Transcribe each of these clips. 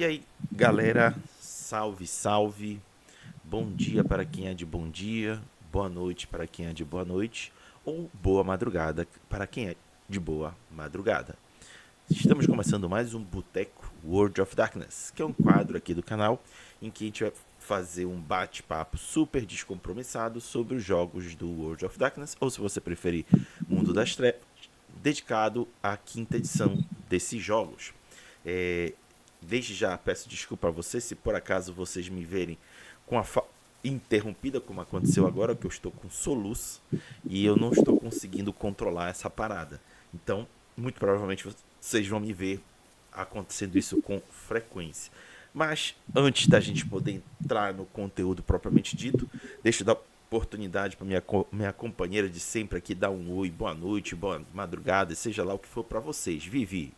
E aí, galera, salve, salve. Bom dia para quem é de bom dia, boa noite para quem é de boa noite, ou boa madrugada para quem é de boa madrugada. Estamos começando mais um Boteco World of Darkness, que é um quadro aqui do canal em que a gente vai fazer um bate-papo super descompromissado sobre os jogos do World of Darkness, ou se você preferir, Mundo das Trevas, dedicado à quinta edição desses jogos. É, Desde já peço desculpa a vocês se por acaso vocês me verem com a interrompida, como aconteceu agora, que eu estou com soluço e eu não estou conseguindo controlar essa parada. Então, muito provavelmente vocês vão me ver acontecendo isso com frequência. Mas antes da gente poder entrar no conteúdo propriamente dito, deixa eu dar oportunidade para minha companheira de sempre aqui dar um oi, boa noite, boa madrugada, seja lá o que for para vocês. Vivi.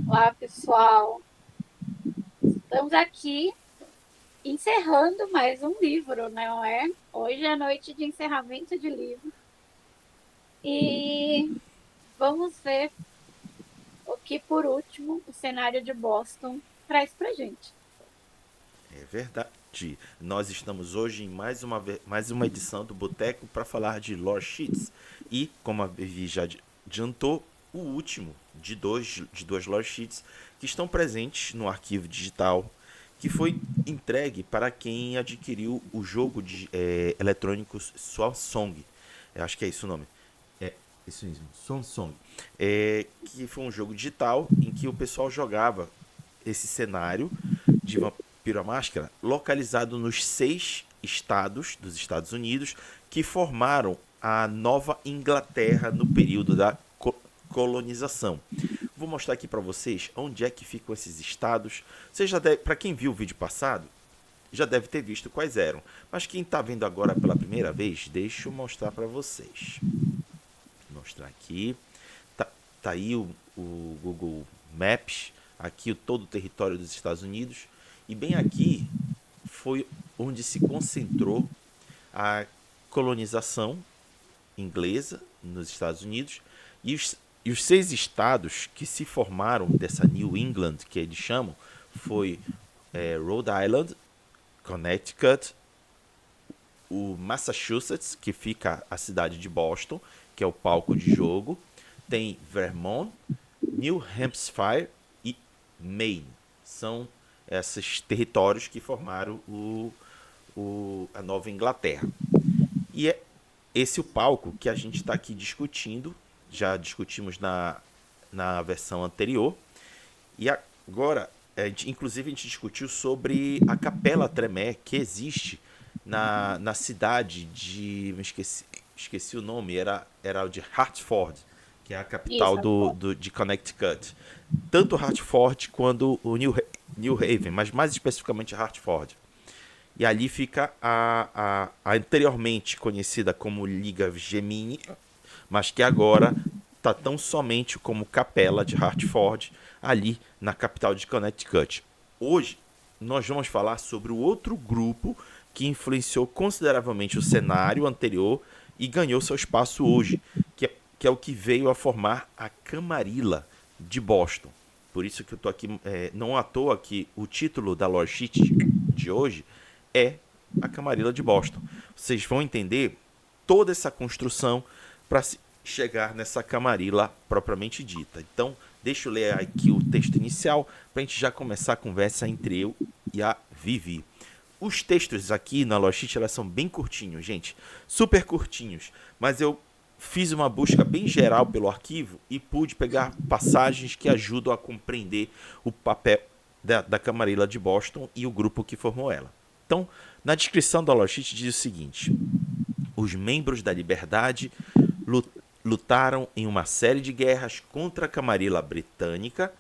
Olá, pessoal. Estamos aqui encerrando mais um livro, não é? Hoje é noite de encerramento de livro e vamos ver o que, por último, o cenário de Boston traz pra gente. É verdade. Nós estamos hoje em mais uma edição do Boteco para falar de Lore Sheets. E, como a Vivi já adiantou, o último de duas Lore Sheets que estão presentes no arquivo digital que foi entregue para quem adquiriu o jogo eletrônico Swan Song. Eu acho que é isso o nome. É, isso mesmo, Swan Song. Que foi um jogo digital em que o pessoal jogava esse cenário de Vampiro à Máscara localizado nos 6 estados dos Estados Unidos que formaram a Nova Inglaterra no período da colonização. Vou mostrar aqui para vocês onde é que ficam esses estados. Você já deve, para quem viu o vídeo passado, já deve ter visto quais eram. Mas quem está vendo agora pela primeira vez, deixa eu mostrar para vocês. Vou mostrar aqui. Tá aí o Google Maps, aqui todo o território dos Estados Unidos. E bem aqui foi onde se concentrou a colonização inglesa nos Estados Unidos e os 6 estados que se formaram dessa New England, que eles chamam, foi Rhode Island, Connecticut, o Massachusetts, que fica a cidade de Boston, que é o palco de jogo, tem Vermont, New Hampshire e Maine. São esses territórios que formaram a Nova Inglaterra. E é esse o palco que a gente está aqui discutindo. Já discutimos na versão anterior. E agora, inclusive, a gente discutiu sobre a Capela Tremé que existe na cidade de. Esqueci o nome, era de Hartford, que é a capital Isso, agora. de Connecticut. Tanto Hartford quanto o New Haven, mas mais especificamente Hartford. E ali fica a anteriormente conhecida como Liga Gemini, mas que agora está tão somente como Capela de Hartford, ali na capital de Connecticut. Hoje nós vamos falar sobre o outro grupo que influenciou consideravelmente o cenário anterior e ganhou seu espaço hoje, que é o que veio a formar a Camarilla de Boston. Por isso que eu estou aqui, não à toa que o título da Lore Sheet de hoje é a Camarilla de Boston. Vocês vão entender toda essa construção para chegar nessa Camarilla propriamente dita. Então, deixa eu ler aqui o texto inicial para a gente já começar a conversa entre eu e a Vivi. Os textos aqui na Lore Sheet, elas são bem curtinhos, gente. Super curtinhos. Mas eu fiz uma busca bem geral pelo arquivo e pude pegar passagens que ajudam a compreender o papel da Camarilla de Boston e o grupo que formou ela. Então, na descrição da Lore Sheet diz o seguinte: os membros da Liberdade lutaram em uma série de guerras contra a Camarilla Britânica,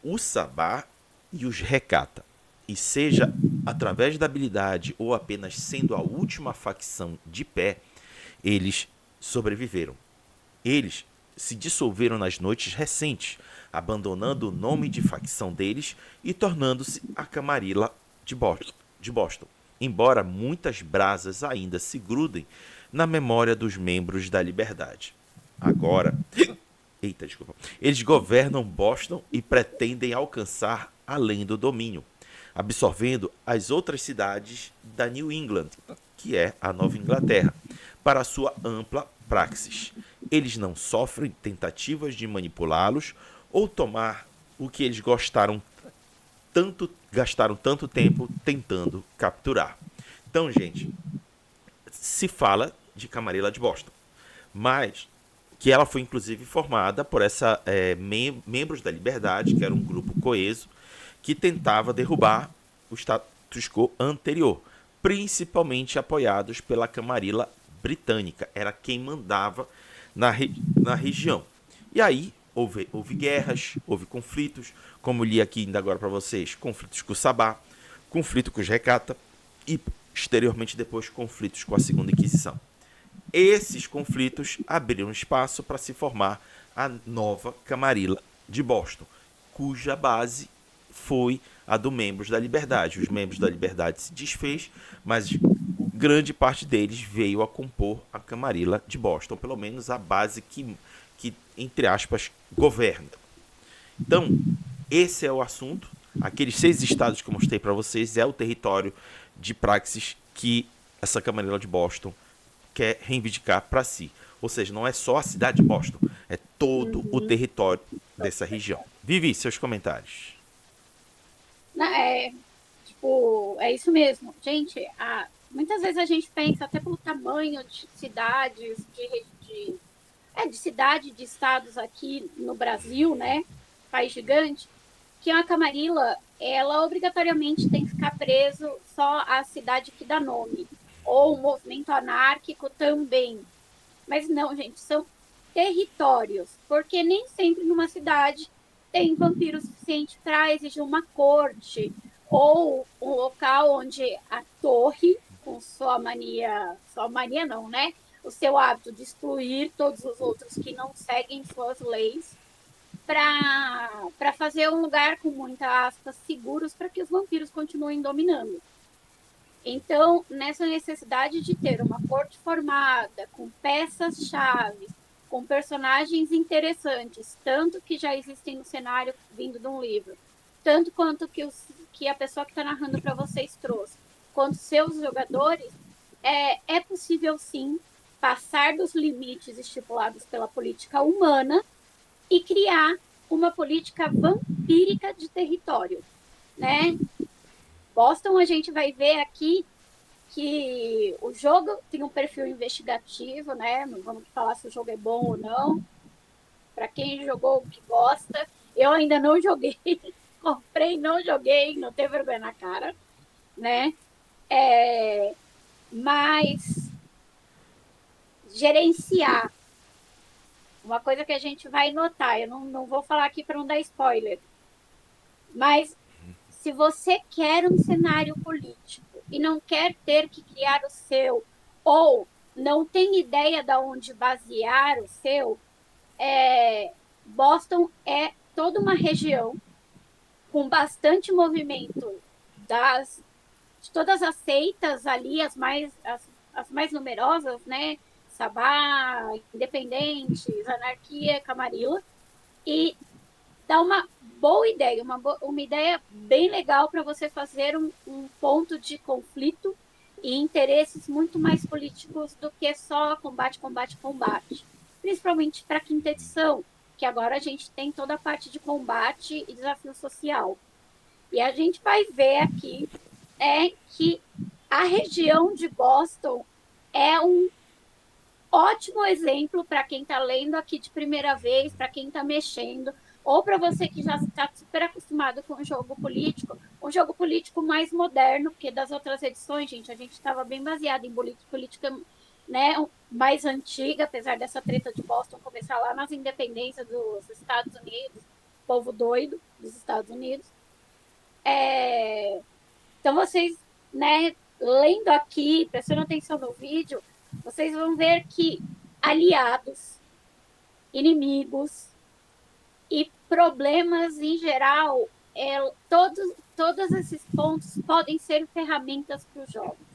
o Sabá e os Recata. E seja através da habilidade ou apenas sendo a última facção de pé, eles sobreviveram. Eles se dissolveram nas noites recentes, abandonando o nome de facção deles e tornando-se a Camarilla de Boston, embora muitas brasas ainda se grudem na memória dos membros da Liberdade. Agora, Eita, desculpa. Eles governam Boston e pretendem alcançar além do domínio, absorvendo as outras cidades da New England, que é a Nova Inglaterra, para sua ampla praxis. Eles não sofrem tentativas de manipulá-los ou tomar o que eles gastaram tanto tempo tentando capturar. Então, gente, se fala de Camarilla de Boston, mas que ela foi inclusive formada por membros da Liberdade, que era um grupo coeso, que tentava derrubar o status quo anterior, principalmente apoiados pela Camarilla Britânica, era quem mandava na região. E aí houve guerras, houve conflitos, como li aqui ainda agora para vocês, conflitos com o Sabá, conflito com os Recata e, exteriormente depois, conflitos com a Segunda Inquisição. Esses conflitos abriram espaço para se formar a nova Camarilla de Boston, cuja base foi a dos membros da Liberdade. Os membros da Liberdade se desfez, mas grande parte deles veio a compor a Camarilla de Boston, pelo menos a base que entre aspas, governa. Então, esse é o assunto. Aqueles 6 estados que eu mostrei para vocês é o território de praxis que essa Camarilla de Boston quer reivindicar para si. Ou seja, não é só a cidade de Boston, é todo o território dessa região. Vivi, seus comentários. É isso mesmo. Gente, muitas vezes a gente pensa, até pelo tamanho de cidades, de cidade, de estados aqui no Brasil, né? País gigante, que a Camarilla, ela obrigatoriamente tem que ficar preso só à cidade que dá nome, ou o movimento anárquico também. Mas não, gente, são territórios, porque nem sempre numa cidade tem vampiro suficiente para exigir uma corte, ou um local onde a torre, com sua mania não, né? O seu hábito de excluir todos os outros que não seguem suas leis, para fazer um lugar com muita aspas seguros para que os vampiros continuem dominando. Então, nessa necessidade de ter uma corte formada, com peças-chave, com personagens interessantes, tanto que já existem no cenário vindo de um livro, tanto quanto que a pessoa que está narrando para vocês trouxe, quanto seus jogadores, é possível sim passar dos limites estipulados pela política humana e criar uma política vampírica de território, né? Boston, a gente vai ver aqui que o jogo tem um perfil investigativo, né? Não vamos falar se o jogo é bom ou não. Para quem jogou, que gosta. Eu ainda não joguei. Comprei, não joguei, não tem vergonha na cara, né? Mas gerenciar. Uma coisa que a gente vai notar, eu não vou falar aqui para não dar spoiler, mas se você quer um cenário político e não quer ter que criar o seu, ou não tem ideia de onde basear o seu, Boston é toda uma região com bastante movimento de todas as seitas ali, as mais numerosas, né? Sabá, Independentes, Anarquia, Camarilla, e dá uma boa ideia, uma ideia bem legal para você fazer um ponto de conflito e interesses muito mais políticos do que só combate, combate, combate. Principalmente para a quinta edição, que agora a gente tem toda a parte de combate e desafio social. E a gente vai ver aqui que a região de Boston é um ótimo exemplo para quem está lendo aqui de primeira vez, para quem está mexendo, ou para você que já está super acostumado com o jogo político, um jogo político mais moderno, porque das outras edições, gente, a gente estava bem baseado em política, né, mais antiga, apesar dessa treta de Boston começar lá nas independências dos Estados Unidos, povo doido dos Estados Unidos. Então vocês, né, lendo aqui, prestando atenção no vídeo, vocês vão ver que aliados, inimigos e problemas em geral, todos esses pontos podem ser ferramentas para os jogos.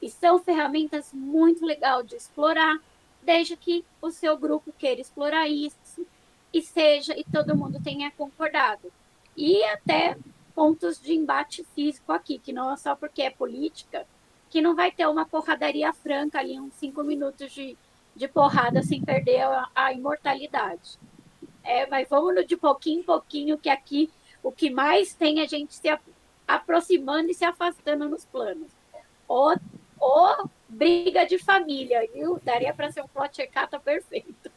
E são ferramentas muito legais de explorar, desde que o seu grupo queira explorar isso e todo mundo tenha concordado. E até pontos de embate físico aqui, que não é só porque é política, que não vai ter uma porradaria franca ali, uns 5 minutos de porrada sem perder a imortalidade. Mas vamos no de pouquinho em pouquinho, que aqui o que mais tem é a gente se aproximando e se afastando nos planos. Ou briga de família, viu? Daria para ser um plot carta perfeito.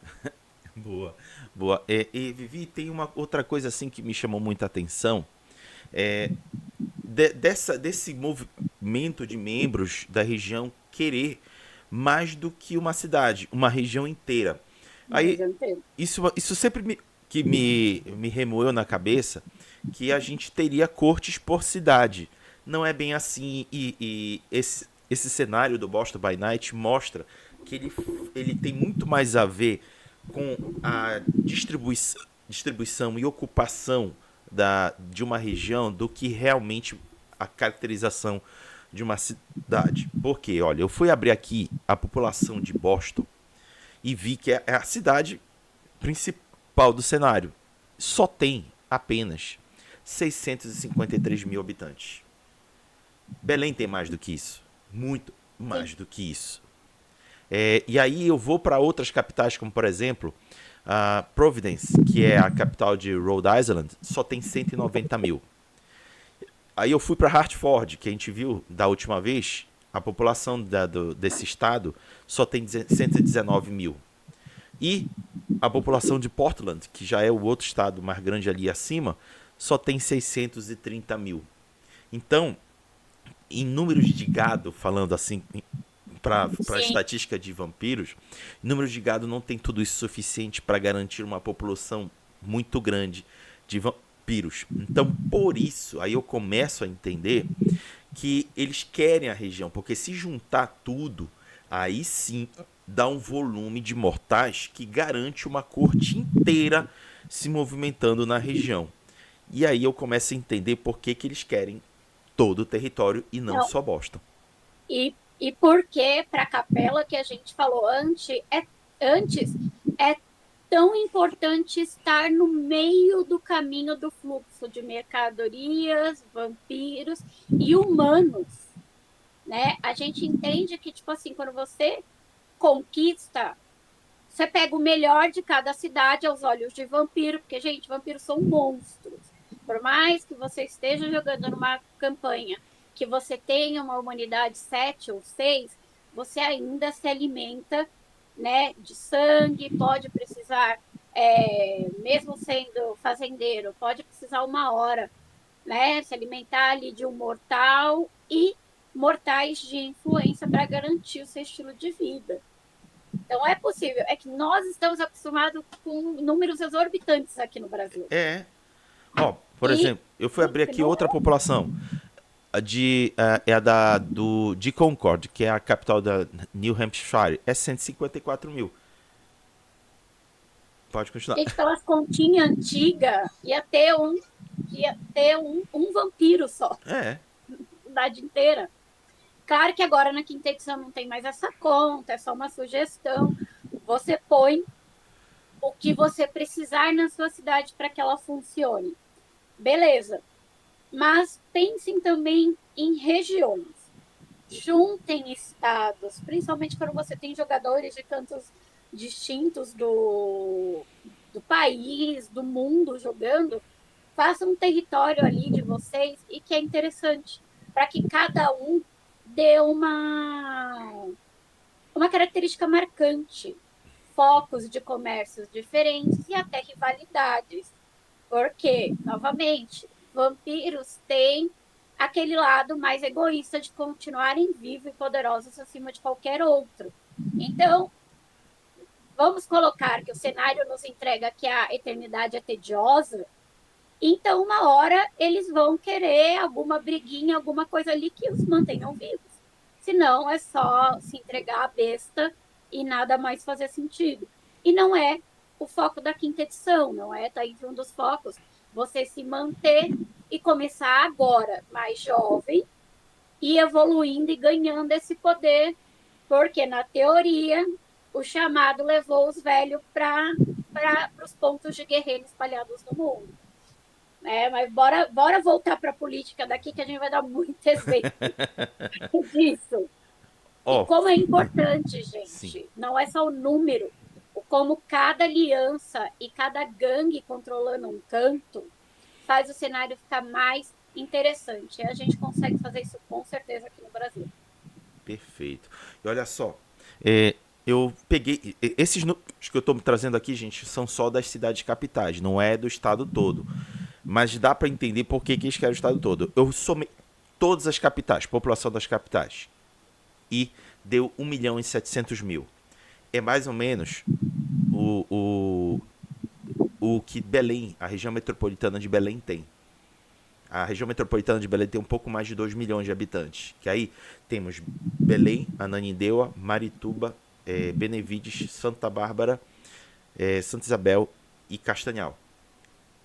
Boa, boa. E Vivi, tem uma outra coisa assim que me chamou muita atenção. É, desse movimento de membros da região querer mais do que uma cidade, uma região inteira. Aí, isso sempre me remoeu na cabeça que a gente teria cortes por cidade. Não é bem assim, e esse cenário do Boston by Night mostra que ele tem muito mais a ver com a distribuição e ocupação de uma região do que realmente a caracterização de uma cidade. Porque, olha, eu fui abrir aqui a população de Boston e vi que é a cidade principal do cenário. Só tem apenas 653 mil habitantes. Belém tem mais do que isso. Muito mais do que isso. E aí eu vou para outras capitais, como por exemplo, Providence, que é a capital de Rhode Island, só tem 190 mil. Aí eu fui para Hartford, que a gente viu da última vez, a população desse estado só tem 119 mil. E a população de Portland, que já é o outro estado mais grande ali acima, só tem 630 mil. Então, em números de gado, falando assim, para a estatística de vampiros, números de gado não tem tudo isso suficiente para garantir uma população muito grande de vampiros. Então, por isso, aí eu começo a entender que eles querem a região, porque se juntar tudo, aí sim dá um volume de mortais que garante uma corte inteira se movimentando na região. E aí eu começo a entender por que eles querem todo o território e não só Boston. E por que para a capela que a gente falou antes é tão importante estar no meio do caminho do fluxo de mercadorias, vampiros e humanos, né? A gente entende que, tipo assim, quando você conquista, você pega o melhor de cada cidade aos olhos de vampiro, porque, gente, vampiros são monstros. Por mais que você esteja jogando numa campanha que você tenha uma humanidade 7 ou 6, você ainda se alimenta, né, de sangue, pode precisar, mesmo sendo fazendeiro, pode precisar 1 hora, né, se alimentar ali de um mortal e mortais de influência para garantir o seu estilo de vida. Então é possível. É que nós estamos acostumados com números exorbitantes aqui no Brasil. Por exemplo, eu fui abrir aqui outra população. De Concord, que é a capital da New Hampshire. É 154 mil. Pode continuar. Gente, pelas continhas antigas, ia ter um vampiro só. Cidade inteira. Claro que agora na quinta edição não tem mais essa conta, é só uma sugestão. Você põe o que você precisar na sua cidade para que ela funcione. Beleza. Mas pensem também em regiões. Juntem estados, principalmente quando você tem jogadores de cantos distintos do país, do mundo jogando. Façam um território ali de vocês e que é interessante, para que cada um dê uma característica marcante, focos de comércios diferentes e até rivalidades. Porque, novamente, vampiros têm aquele lado mais egoísta de continuarem vivos e poderosos acima de qualquer outro. Então, vamos colocar que o cenário nos entrega que a eternidade é tediosa, então uma hora eles vão querer alguma briguinha, alguma coisa ali que os mantenham vivos. Senão é só se entregar à besta e nada mais fazer sentido. E não é o foco da quinta edição, não é? Tá entre um dos focos. Você se manter e começar agora, mais jovem, e evoluindo e ganhando esse poder, porque na teoria o chamado levou os velhos para os pontos de guerreiro espalhados no mundo. Mas bora voltar para a política daqui, que a gente vai dar muito exemplo disso. E Ó, como é importante, sim, gente, não é só o número, como cada aliança e cada gangue controlando um canto faz o cenário ficar mais interessante. E a gente consegue fazer isso com certeza aqui no Brasil. perfeito. E olha só, eu peguei. Esses números que eu estou trazendo aqui, gente, são só das cidades capitais, não é do estado todo. Mas dá para entender por que eles querem o estado todo. Eu somei todas as capitais, população das capitais, e deu 1.700.000. É mais ou menos o que Belém, a região metropolitana de Belém tem. A região metropolitana de Belém tem um pouco mais de 2 milhões de habitantes. Que aí temos Belém, Ananindeua, Marituba, Benevides, Santa Bárbara, Santa Isabel e Castanhal.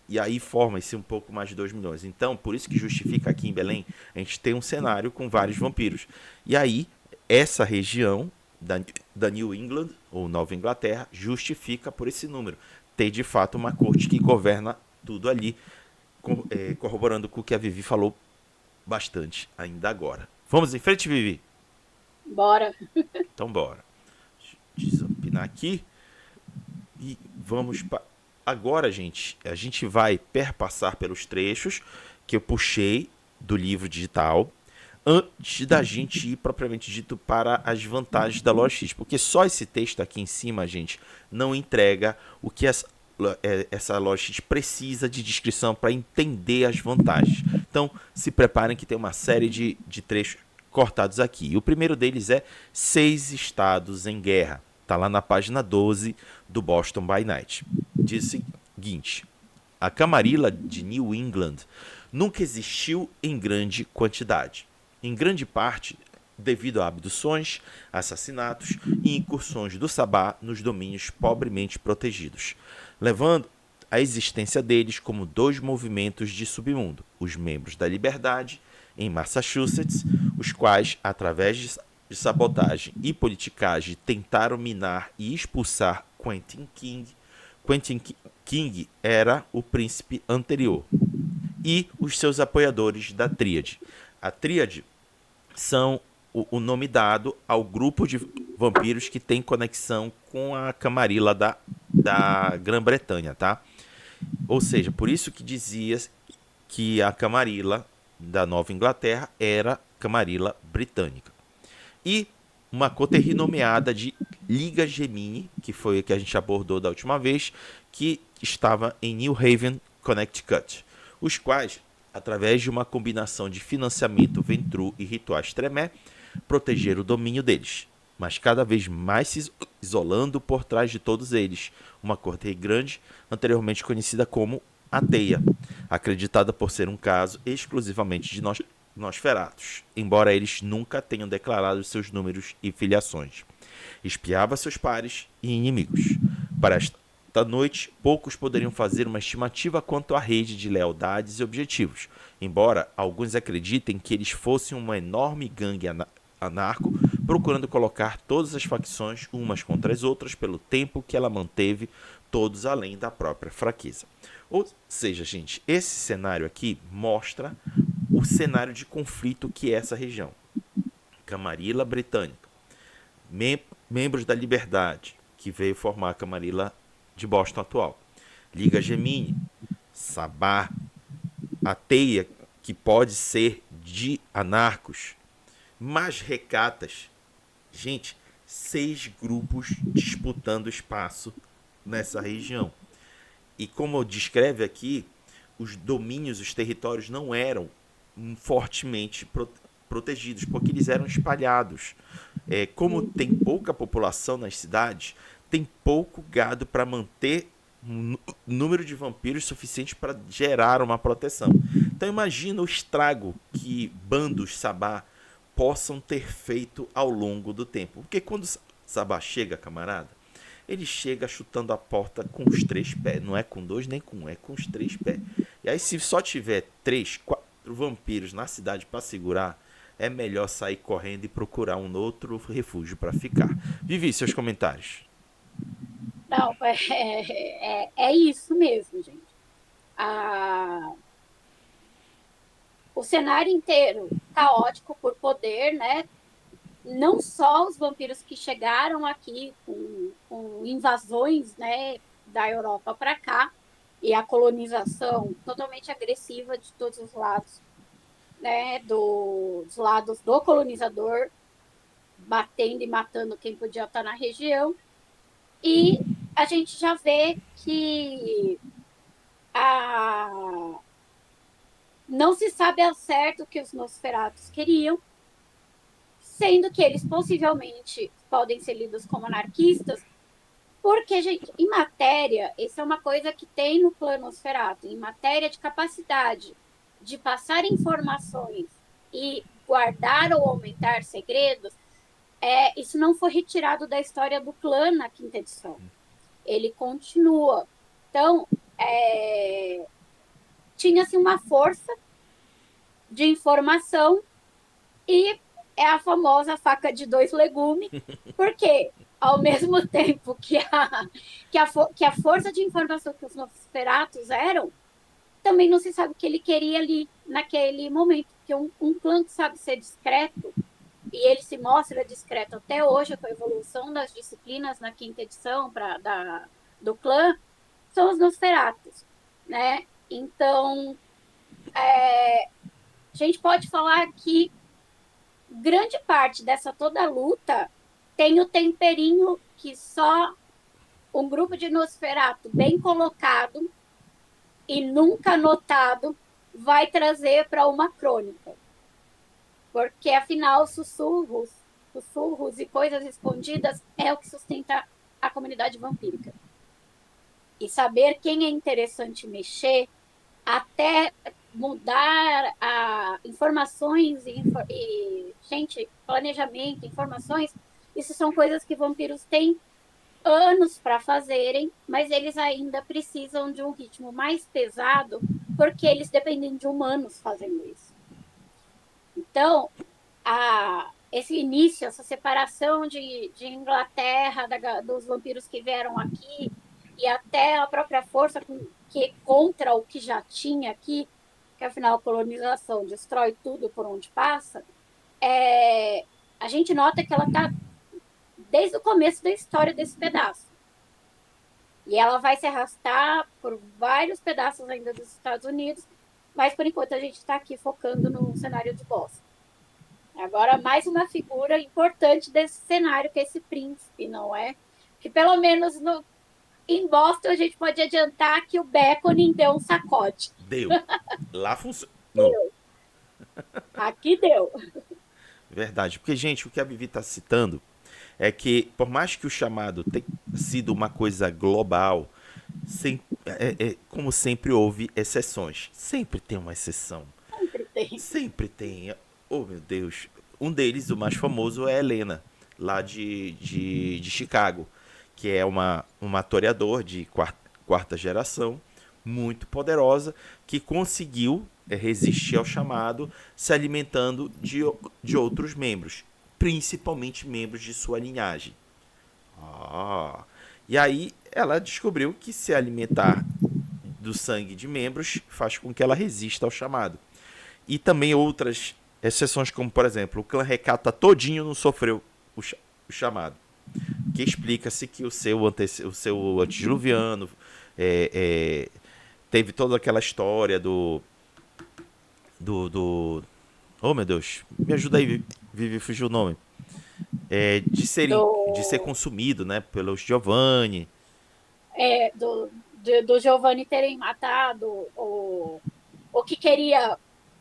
E aí forma-se um pouco mais de 2 milhões. Então, por isso que justifica aqui em Belém, a gente tem um cenário com vários vampiros. E aí, essa região da New England, ou Nova Inglaterra, justifica por esse número. Ter de fato uma corte que governa tudo ali, corroborando com o que a Vivi falou bastante ainda agora. Vamos em frente, Vivi? Bora. Então bora. Desampinar aqui e vamos para. Agora, gente, a gente vai perpassar pelos trechos que eu puxei do livro digital antes da gente ir propriamente dito para as vantagens da loja X, porque só esse texto aqui em cima, gente, não entrega o que essa loja X precisa de descrição para entender as vantagens. Então, se preparem que tem uma série de trechos cortados aqui. E o primeiro deles é 6 estados em guerra. Está lá na página 12 do Boston by Night. Diz o seguinte: a camarilla de New England nunca existiu em grande quantidade, em grande parte devido a abduções, assassinatos e incursões do Sabá nos domínios pobremente protegidos, levando a existência deles como 2 movimentos de submundo, os membros da Liberdade, em Massachusetts, os quais, através de sabotagem e politicagem, tentaram minar e expulsar Quentin King. Quentin King era o príncipe anterior. E os seus apoiadores da Tríade. A Tríade são o nome dado ao grupo de vampiros que tem conexão com a camarilla da Grã-Bretanha, tá? Ou seja, por isso que dizia que a camarilla da Nova Inglaterra era camarilla britânica. E uma coterie nomeada de Liga Gemini, que foi a que a gente abordou da última vez, que estava em New Haven, Connecticut, os quais, através de uma combinação de financiamento Ventru e rituais Tremé, protegeram o domínio deles, mas cada vez mais se isolando por trás de todos eles, uma coterie grande, anteriormente conhecida como a Teia, acreditada por ser um caso exclusivamente de Nosferatus, embora eles nunca tenham declarado seus números e filiações. Espiava seus pares e inimigos. Para esta noite, poucos poderiam fazer uma estimativa quanto à rede de lealdades e objetivos, embora alguns acreditem que eles fossem uma enorme gangue anarco, procurando colocar todas as facções umas contra as outras pelo tempo que ela manteve, todos além da própria fraqueza. Ou seja, gente, esse cenário aqui mostra o cenário de conflito que é essa região. Camarilla Britânica, membros da Liberdade, que veio formar a camarilla de Boston atual, Liga Gemini, Sabá, a Teia, que pode ser de anarcos, mais recatas. Gente, 6 grupos disputando espaço nessa região. E como descreve aqui, os domínios, os territórios não eram fortemente protegidos, porque eles eram espalhados. Como tem pouca população nas cidades, tem pouco gado para manter um número de vampiros suficiente para gerar uma proteção. Então imagina o estrago que bandos Sabá possam ter feito ao longo do tempo. Porque quando Sabá chega, camarada, ele chega chutando a porta com os 3 pés. Não é com 2 nem com 1, é com os 3 pés. E aí se só tiver 3, 4 vampiros na cidade para segurar, é melhor sair correndo e procurar um outro refúgio para ficar. Vivi, seus comentários. Não, é isso mesmo, gente. A, o cenário inteiro caótico por poder, né? Não só os vampiros que chegaram aqui com invasões, né, da Europa para cá, e a colonização totalmente agressiva de todos os lados, né, dos lados do colonizador, batendo e matando quem podia estar na região. E a gente já vê que a... não se sabe ao certo o que os Nosferatus queriam, sendo que eles possivelmente podem ser lidos como anarquistas, porque, gente, em matéria, isso é uma coisa que tem no plano Nosferatu, em matéria de capacidade de passar informações e guardar ou aumentar segredos, isso não foi retirado da história do clã na quinta edição. Ele continua. Então, tinha-se uma força de informação e é a famosa faca de dois legumes, porque ao mesmo tempo que a força de informação que os Nosferatus eram, também não se sabe o que ele queria ali naquele momento, porque um clã que sabe ser discreto, e ele se mostra discreto até hoje, com a evolução das disciplinas na quinta edição do clã, são os Nosferatus, né? Então, a gente pode falar que grande parte dessa toda luta tem o temperinho que só um grupo de Nosferatu bem colocado e nunca anotado vai trazer para uma crônica. Porque, afinal, sussurros e coisas escondidas é o que sustenta a comunidade vampírica. E saber quem é interessante mexer, até mudar informações gente, planejamento, informações, isso são coisas que vampiros têm anos para fazerem, mas eles ainda precisam de um ritmo mais pesado, porque eles dependem de humanos fazendo isso. Então, esse início, essa separação de Inglaterra, dos vampiros que vieram aqui, e até a própria força que contra o que já tinha aqui, que afinal a colonização destrói tudo por onde passa, a gente nota que ela está desde o começo da história desse pedaço. E ela vai se arrastar por vários pedaços ainda dos Estados Unidos, mas por enquanto a gente está aqui focando no cenário de Boston. Agora, mais uma figura importante desse cenário, que é esse príncipe, não é? Que pelo menos em Boston a gente pode adiantar que o Beckoning deu um sacode. Deu. Lá funcionou. Deu. Aqui deu. Verdade. Porque, gente, o que a Vivi está citando é que, por mais que o chamado tenha sido uma coisa global, como sempre houve exceções. Sempre tem uma exceção. Sempre tem. Sempre tem. Oh, meu Deus. Um deles, o mais famoso, é a Helena, lá de Chicago, que é uma toreador de quarta geração, muito poderosa, que conseguiu resistir ao chamado, se alimentando de outros membros, principalmente membros de sua linhagem. E aí ela descobriu que se alimentar do sangue de membros faz com que ela resista ao chamado. E também outras exceções, como por exemplo, o clã Recata todinho não sofreu o chamado. Que explica-se que o seu antediluviano teve toda aquela história do... Oh, meu Deus. Me ajuda aí, Vivi, fugiu o nome. De ser consumido, né, pelos Giovanni. Do Giovanni terem matado o que queria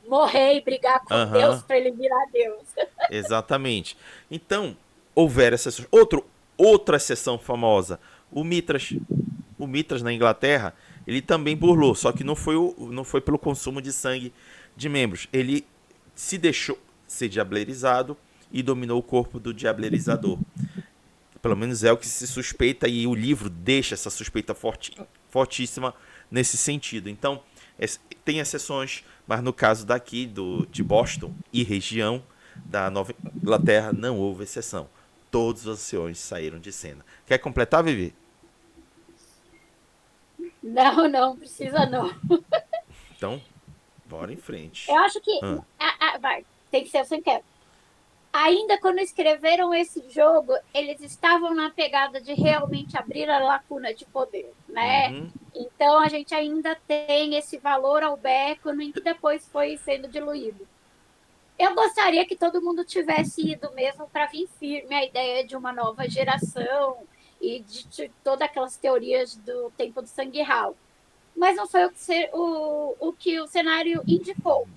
morrer e brigar com Deus para ele virar Deus. Exatamente. Então, houveram exceções. Outra exceção famosa, o Mitras. O Mitras na Inglaterra, ele também burlou, só que não foi pelo consumo de sangue de membros. Ele se deixou ser diablerizado e dominou o corpo do diablerizador. Pelo menos é o que se suspeita, e o livro deixa essa suspeita fortíssima nesse sentido. Então, tem exceções, mas no caso daqui de Boston e região, da Nova Inglaterra não houve exceção. Todos os anciões saíram de cena. Quer completar, Vivi? Não, não precisa não. Então, bora em Eu frente. acho que Ah, vai, tem que ser, eu sempre quero. Ainda quando escreveram esse jogo, eles estavam na pegada de realmente abrir a lacuna de poder, né? uhum. Então a gente ainda tem esse valor ao Beckonen que depois foi sendo diluído. Eu gostaria que todo mundo tivesse ido mesmo para vir firme a ideia de uma nova geração e de todas aquelas teorias do tempo do Sangue Hall. Mas não foi o que o cenário indicou.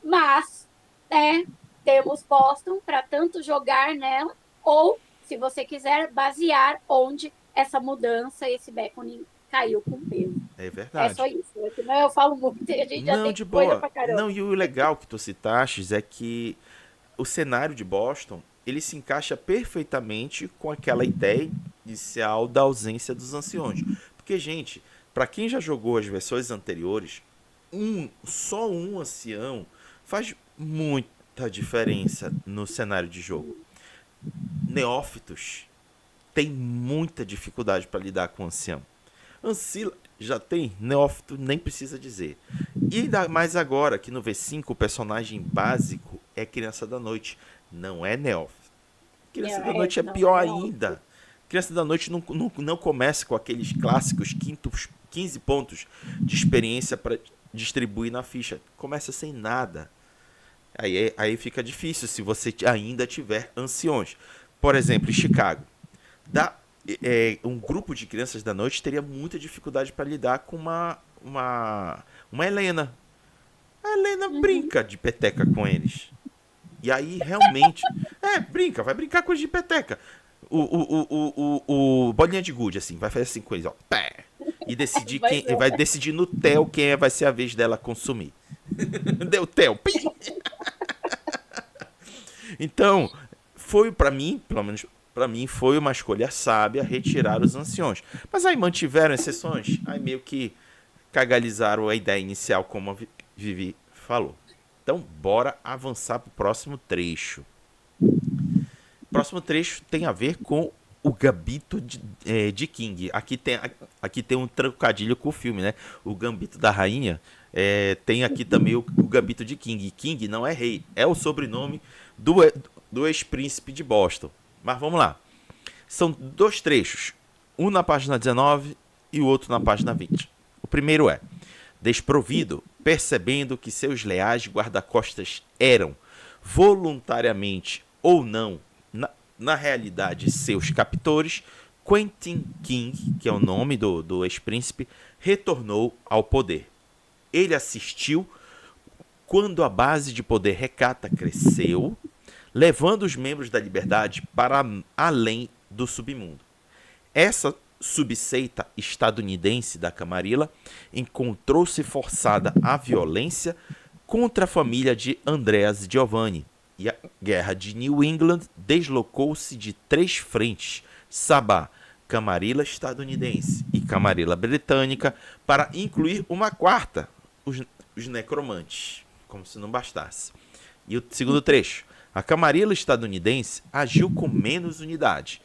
Mas, né, temos Boston para tanto jogar nela, ou, se você quiser, basear onde essa mudança, esse Beckoning caiu com peso. É É só verdade. isso. Senão eu falo muito e a gente já Não, tem de coisa boa. pra Não, caramba. e o legal que tu citaste é que o cenário de Boston, ele se encaixa perfeitamente com aquela ideia inicial da ausência dos anciões. Porque, gente, para quem já jogou as versões anteriores, só um ancião faz muita diferença no cenário de jogo. Neófitos têm muita dificuldade para lidar com o ancião. Ancila já tem, neófito nem precisa dizer. E ainda mais agora que no V5 o personagem básico é Criança da Noite, não é neófito. Criança da Noite é Não é pior neófito. ainda. Criança da Noite não começa com aqueles clássicos 15 pontos de experiência para distribuir na ficha. Começa sem nada. Aí fica difícil se você ainda tiver anciões. Por exemplo, em Chicago. Dá, um grupo de crianças da noite teria muita dificuldade para lidar com uma Helena. A Helena Uhum. brinca de peteca com eles. E aí realmente. Brinca, vai brincar com eles de peteca. O bolinha de gude, assim, vai fazer assim com eles, ó. Pé. E decidir Pois quem. Vai decidir no Theo quem vai ser a vez dela consumir. Deu Theo. Pim! Então, foi para mim, pelo menos para mim, foi uma escolha sábia retirar os anciões. Mas aí mantiveram exceções, aí meio que cagalizaram a ideia inicial, como a Vivi falou. Então, bora avançar para o próximo trecho. O próximo trecho tem a ver com o Gambito de King. Aqui tem um trocadilho com o filme, né? O Gambito da Rainha. Tem aqui também o Gambito de King. King não é rei, é o sobrenome do, do ex-príncipe de Boston. Mas vamos lá. São dois trechos, um na página 19 e o outro na página 20. O primeiro é: desprovido, percebendo que seus leais guarda-costas eram, voluntariamente ou não, na realidade seus captores, Quentin King, que é o nome do ex-príncipe, retornou ao poder. Ele assistiu quando a base de poder recata cresceu, levando os membros da liberdade para além do submundo. Essa subseita estadunidense da Camarilla encontrou-se forçada à violência contra a família de Andreas Giovanni, e a guerra de New England deslocou-se de três frentes: Sabá, Camarilla estadunidense e Camarilla britânica, para incluir uma quarta, os necromantes, como se não bastasse. E o segundo trecho: a Camarilla estadunidense agiu com menos unidade,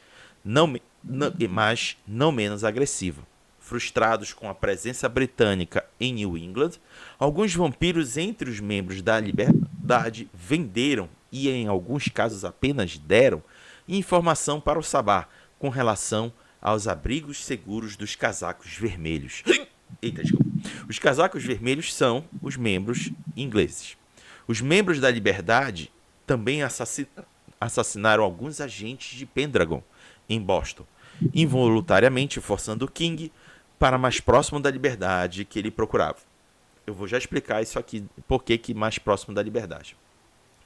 mas não menos agressiva. Frustrados com a presença britânica em New England, alguns vampiros entre os membros da Liberdade venderam, e em alguns casos apenas deram, informação para o Sabá com relação aos abrigos seguros dos casacos vermelhos. Eita, desculpa. Os casacos vermelhos são os membros ingleses. Os membros da Liberdade também assassinaram alguns agentes de Pendragon em Boston, involuntariamente forçando King para mais próximo da liberdade que ele procurava. Eu vou já explicar isso aqui, por que mais próximo da liberdade.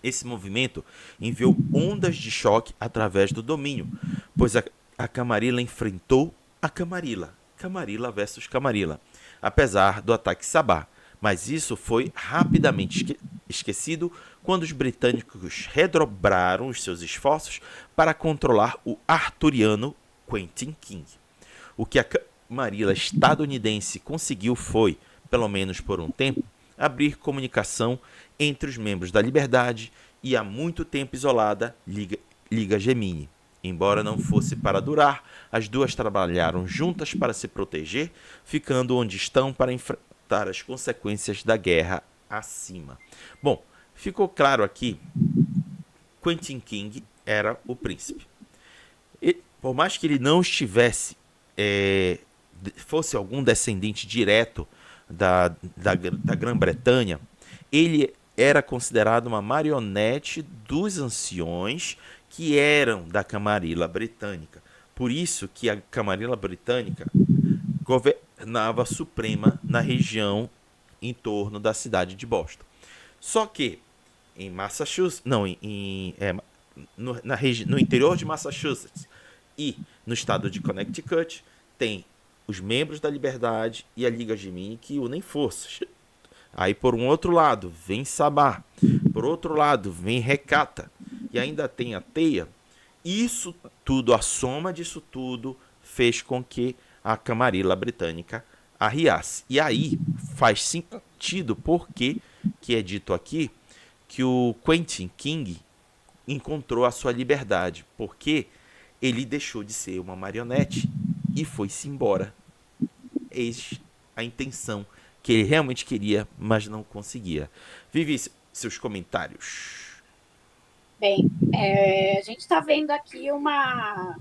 Esse movimento enviou ondas de choque através do domínio, pois a Camarilla enfrentou a Camarilla. Camarilla versus Camarilla, apesar do ataque Sabá. Mas isso foi rapidamente esquecido quando os britânicos redobraram os seus esforços para controlar o arturiano Quentin King. O que a Camarilla estadunidense conseguiu foi, pelo menos por um tempo, abrir comunicação entre os membros da Liberdade e há muito tempo isolada Liga Gemini. Embora não fosse para durar, as duas trabalharam juntas para se proteger, ficando onde estão para enfrentar as consequências da guerra acima. Bom, ficou claro aqui, Quentin King era o príncipe. E, por mais que ele não estivesse, fosse algum descendente direto da Grã-Bretanha, ele era considerado uma marionete dos anciões que eram da Camarilla Britânica. Por isso que a Camarilla Britânica governava suprema na região em torno da cidade de Boston. Só que em Massachusetts, não, no interior de Massachusetts e no estado de Connecticut, tem os membros da Liberdade e a Liga Gemini que unem forças. Aí por um outro lado vem Sabá, por outro lado vem Recata e ainda tem a Teia. Isso tudo, a soma disso tudo fez com que a Camarilla Britânica arriasse. E aí faz sentido porque que é dito aqui que o Quentin King encontrou a sua liberdade, porque ele deixou de ser uma marionete e foi-se embora. Eis a intenção que ele realmente queria, mas não conseguia. Vivi, seus comentários. Bem, a gente está vendo aqui uma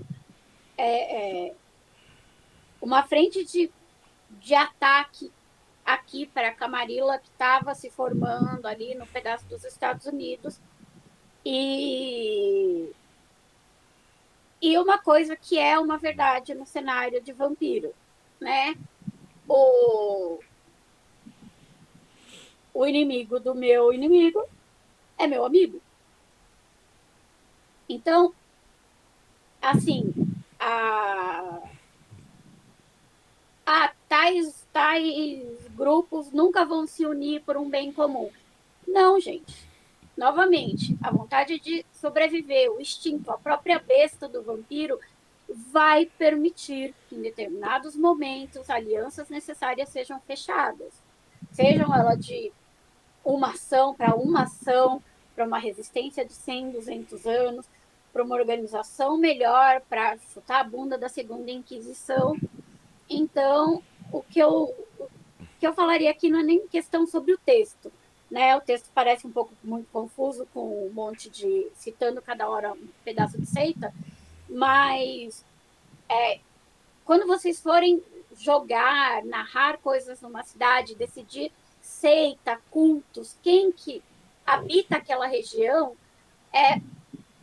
frente de ataque aqui para a Camarilla, que estava se formando ali no pedaço dos Estados Unidos. E uma coisa que é uma verdade no cenário de vampiro, né? O inimigo do meu inimigo é meu amigo. Então, assim, tais grupos nunca vão se unir por um bem comum. Não, gente. Novamente, a vontade de sobreviver, o instinto, a própria besta do vampiro vai permitir que em determinados momentos alianças necessárias sejam fechadas. Sejam elas de uma ação para uma resistência de 100, 200 anos, para uma organização melhor, para chutar a bunda da segunda Inquisição. Então, o que eu falaria aqui não é nem questão sobre o texto, né? O texto parece um pouco muito confuso, com um monte de citando cada hora um pedaço de seita, mas quando vocês forem jogar, narrar coisas numa cidade, decidir seita, cultos, quem que habita aquela região,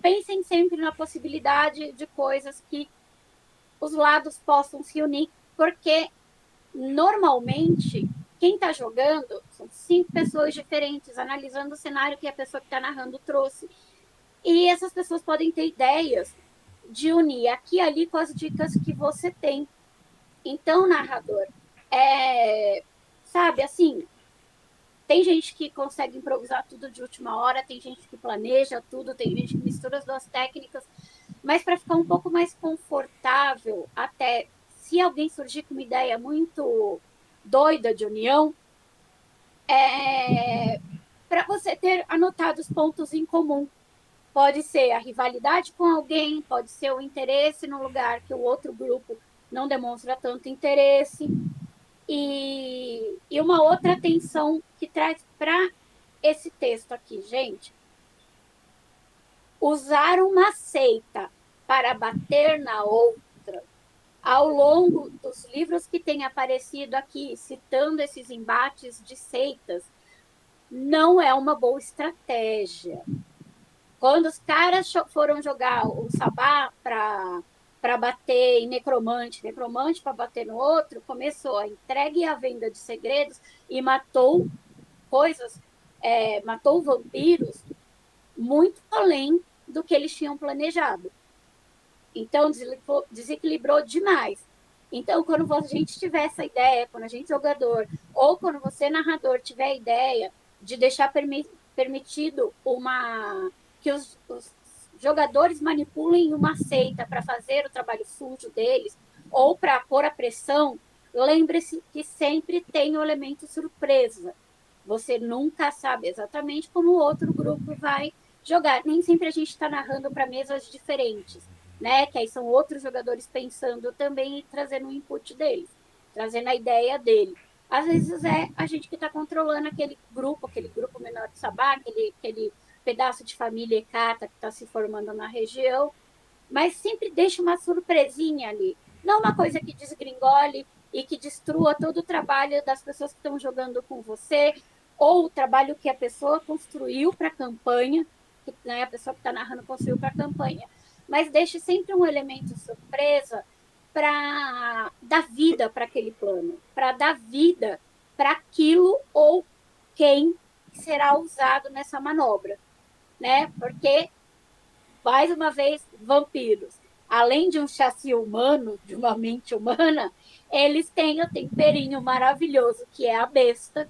pensem sempre na possibilidade de coisas que os lados possam se unir, porque normalmente quem está jogando são 5 pessoas diferentes, analisando o cenário que a pessoa que está narrando trouxe. E essas pessoas podem ter ideias de unir aqui e ali com as dicas que você tem. Então, narrador, sabe, assim, tem gente que consegue improvisar tudo de última hora, tem gente que planeja tudo, tem gente que mistura as duas técnicas, mas para ficar um pouco mais confortável, até se alguém surgir com uma ideia muito doida de união, para você ter anotado os pontos em comum. Pode ser a rivalidade com alguém, pode ser o interesse no lugar que o outro grupo não demonstra tanto interesse. E uma outra atenção que traz para esse texto aqui, gente. Usar uma seita para bater na outra, ao longo dos livros que têm aparecido aqui, citando esses embates de seitas, não é uma boa estratégia. Quando os caras foram jogar o Sabá para bater em necromante para bater no outro, começou a entrega e a venda de segredos e matou coisas, matou vampiros muito além do que eles tinham planejado. Então, desequilibrou demais. Então, quando a gente tiver essa ideia, quando a gente jogador, ou quando você narrador tiver a ideia de deixar permitido que os jogadores manipulem uma seita para fazer o trabalho sujo deles, ou para pôr a pressão, lembre-se que sempre tem o elemento surpresa. Você nunca sabe exatamente como o outro grupo vai jogar. Nem sempre a gente está narrando para mesas diferentes, né? Que aí são outros jogadores pensando também e trazendo o input deles, trazendo a ideia dele. Às vezes é a gente que está controlando aquele grupo menor de sabá, aquele pedaço de família Ekata que está se formando na região, mas sempre deixa uma surpresinha ali. Não uma coisa que desgringole e que destrua todo o trabalho das pessoas que estão jogando com você, ou o trabalho que a pessoa construiu para a campanha, que, né, a pessoa que está narrando construiu para a campanha. Mas deixe sempre um elemento surpresa para dar vida para aquele plano, para dar vida para aquilo ou quem será usado nessa manobra, né? Porque mais uma vez, vampiros. Além de um chassi humano, de uma mente humana, eles têm o temperinho maravilhoso que é a besta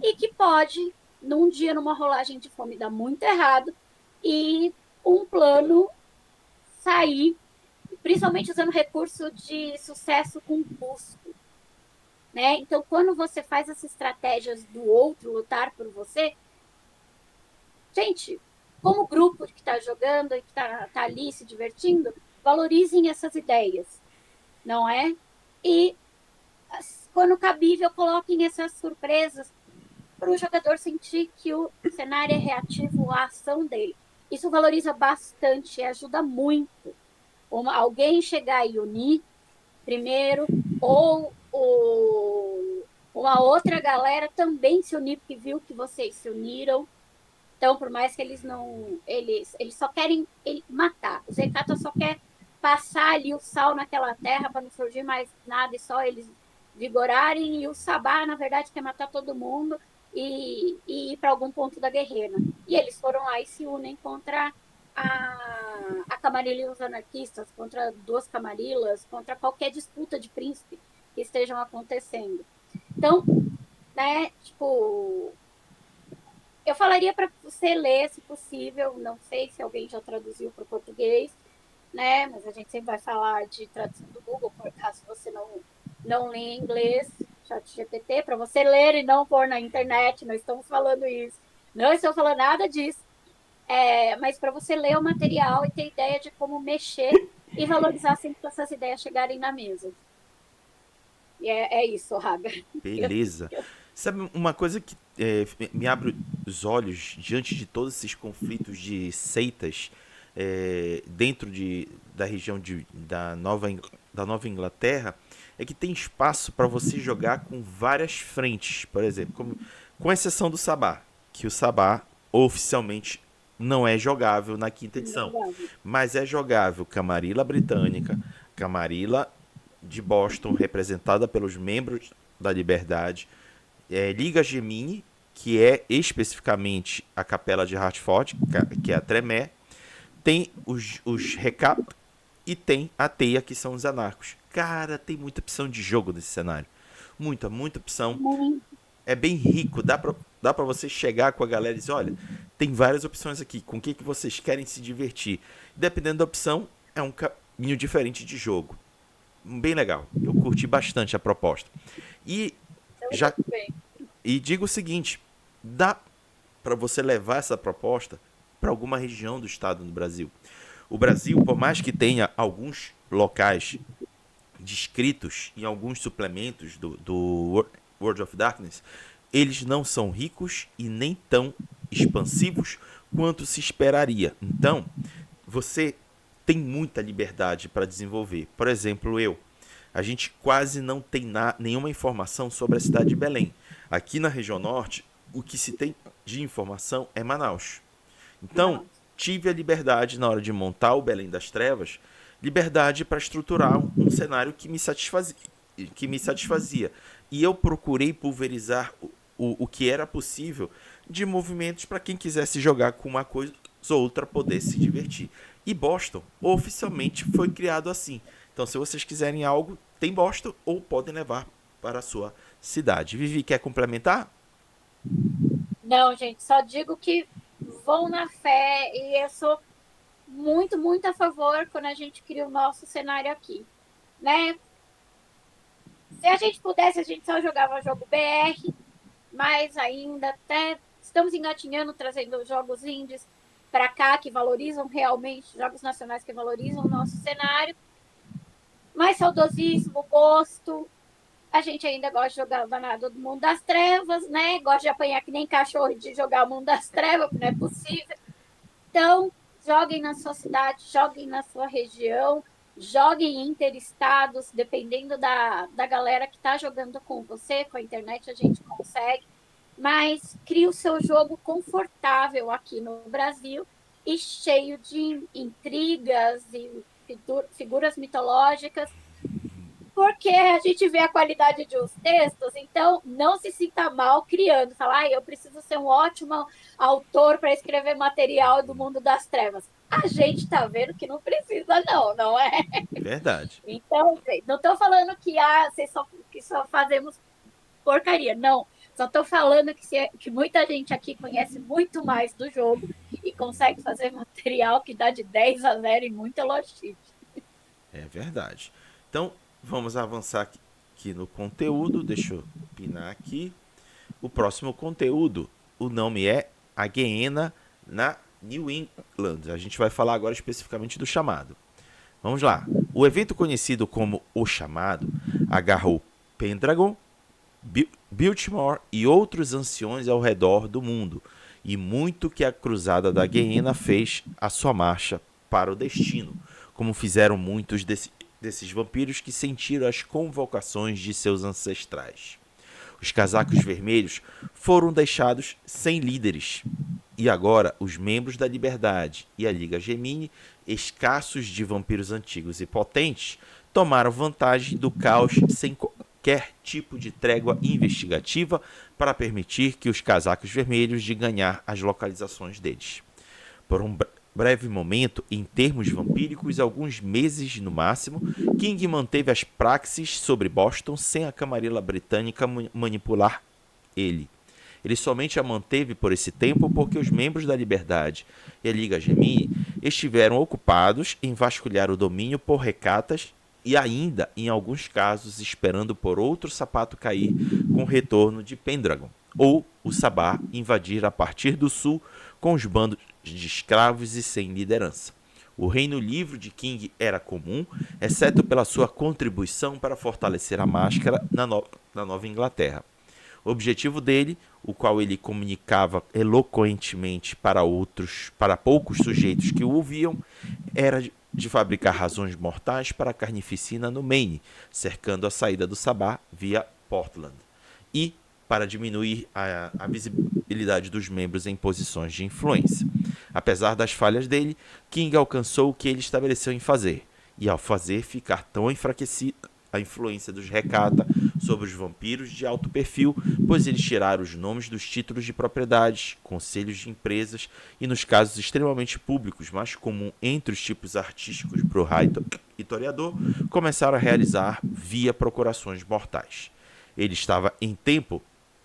e que pode, num dia, numa rolagem de fome, dar muito errado e um plano sair, principalmente usando recurso de sucesso com custo. Né? Então, quando você faz as estratégias do outro lutar por você, gente, como grupo que está jogando e que está ali se divertindo, valorizem essas ideias, não é? E, quando cabível, coloquem essas surpresas para o jogador sentir que o cenário é reativo à ação dele. Isso valoriza bastante e ajuda muito. Alguém chegar e unir primeiro, ou uma outra galera também se unir, porque viu que vocês se uniram. Então, por mais que eles não. Eles só querem matar. O Zekata só quer passar ali o sal naquela terra para não surgir mais nada e só eles vigorarem. E o Sabá, na verdade, quer matar todo mundo e ir para algum ponto da guerreira. E eles foram lá e se unem contra a Camarilla e os anarquistas, contra duas Camarilas, contra qualquer disputa de príncipe que estejam acontecendo. Então, né, tipo, eu falaria para você ler, se possível. Não sei se alguém já traduziu para o português, né? Mas a gente sempre vai falar de tradução do Google, por caso você não lê em inglês, chat GPT, para você ler e não pôr na internet. Não estamos falando isso. Não estou falando nada disso. Mas para você ler o material e ter ideia de como mexer e valorizar sempre que essas ideias chegarem na mesa. E é isso, Raga. Beleza. Sabe uma coisa que me abre os olhos diante de todos esses conflitos de seitas dentro da região da Nova Inglaterra é que tem espaço para você jogar com várias frentes, por exemplo, com exceção do Sabá, que o Sabá oficialmente não é jogável na quinta edição, mas é jogável Camarilla Britânica, Camarilla de Boston, representada pelos membros da Liberdade, Liga Gemini, que é especificamente a Capela de Hartford, que é a Tremé, tem os Recap e tem a Teia, que são os anarcos. Cara, tem muita opção de jogo nesse cenário. Muita, muita opção. É bem rico, dá pra você chegar com a galera e dizer, olha, tem várias opções aqui, com o que vocês querem se divertir. Dependendo da opção, é um caminho diferente de jogo. Bem legal. Eu curti bastante a proposta. E já e digo o seguinte, dá para você levar essa proposta para alguma região do estado do Brasil. O Brasil, por mais que tenha alguns locais descritos em alguns suplementos do World of Darkness, eles não são ricos e nem tão expansivos quanto se esperaria. Então, você tem muita liberdade para desenvolver. Por exemplo, a gente quase não tem nenhuma informação sobre a cidade de Belém. Aqui na região norte, o que se tem de informação é Manaus. Então, tive a liberdade, na hora de montar o Belém das Trevas, liberdade para estruturar um cenário que me satisfazia. E eu procurei pulverizar o que era possível de movimentos para quem quisesse jogar com uma coisa ou outra poder se divertir. E Boston oficialmente foi criado assim. Então, se vocês quiserem algo, tem Boston ou podem levar para a sua cidade. Vivi, quer complementar? Não, gente, só digo que vão na fé e eu sou muito, muito a favor quando a gente cria o nosso cenário aqui, né? Se a gente pudesse, a gente só jogava jogo BR, mas ainda até estamos engatinhando, trazendo jogos indies. para cá, que valorizam realmente, jogos nacionais que valorizam o nosso cenário. Mais saudosismo, gosto. A gente ainda gosta de jogar o danado do Mundo das Trevas, né? Gosta de apanhar que nem cachorro de jogar o Mundo das Trevas, porque não é possível. Então, joguem na sua cidade, joguem na sua região, joguem interestados, dependendo da galera que está jogando com você, com a internet a gente consegue, mas crie o seu jogo confortável aqui no Brasil e cheio de intrigas e figuras mitológicas, porque a gente vê a qualidade de uns textos, então não se sinta mal criando, falar, eu preciso ser um ótimo autor para escrever material do mundo das trevas. A gente está vendo que não precisa, não, não é? Verdade. Então, não estou falando que só fazemos porcaria, não. Só estou falando que muita gente aqui conhece muito mais do jogo e consegue fazer material que dá de 10-0 em muita logística. É verdade. Então, vamos avançar aqui no conteúdo. Deixa eu pinar aqui. O próximo conteúdo, o nome é A Guiena na New England. A gente vai falar agora especificamente do chamado. Vamos lá. O evento conhecido como O Chamado agarrou Pendragon, Biltmore e outros anciões ao redor do mundo, e muito que a Cruzada da Guiena fez a sua marcha para o destino, como fizeram muitos desses vampiros que sentiram as convocações de seus ancestrais. Os casacos vermelhos foram deixados sem líderes, e agora os membros da Liberdade e a Liga Gemini, escassos de vampiros antigos e potentes, tomaram vantagem do caos sem qualquer tipo de trégua investigativa para permitir que os casacos vermelhos de ganhar as localizações deles. Por um breve momento, em termos vampíricos, alguns meses no máximo, King manteve as praxes sobre Boston sem a Camarilla Britânica manipular ele. Ele somente a manteve por esse tempo porque os membros da Liberdade e a Liga Gemini estiveram ocupados em vasculhar o domínio por recatas e ainda, em alguns casos, esperando por outro sapato cair com o retorno de Pendragon, ou o Sabá invadir a partir do sul com os bandos de escravos e sem liderança. O reino livre de King era comum, exceto pela sua contribuição para fortalecer a máscara na Nova Inglaterra. O objetivo dele, o qual ele comunicava eloquentemente para poucos sujeitos que o ouviam, era de fabricar razões mortais para a carnificina no Maine, cercando a saída do Sabá via Portland, e para diminuir a visibilidade dos membros em posições de influência. Apesar das falhas dele, King alcançou o que ele estabeleceu em fazer, e ao fazer ficar tão enfraquecida a influência dos Recata sobre os vampiros de alto perfil, pois eles tiraram os nomes dos títulos de propriedades, conselhos de empresas e, nos casos extremamente públicos, mais comum entre os tipos artísticos Bruhá e Toreador, começaram a realizar via procurações mortais. Ele estava em tempo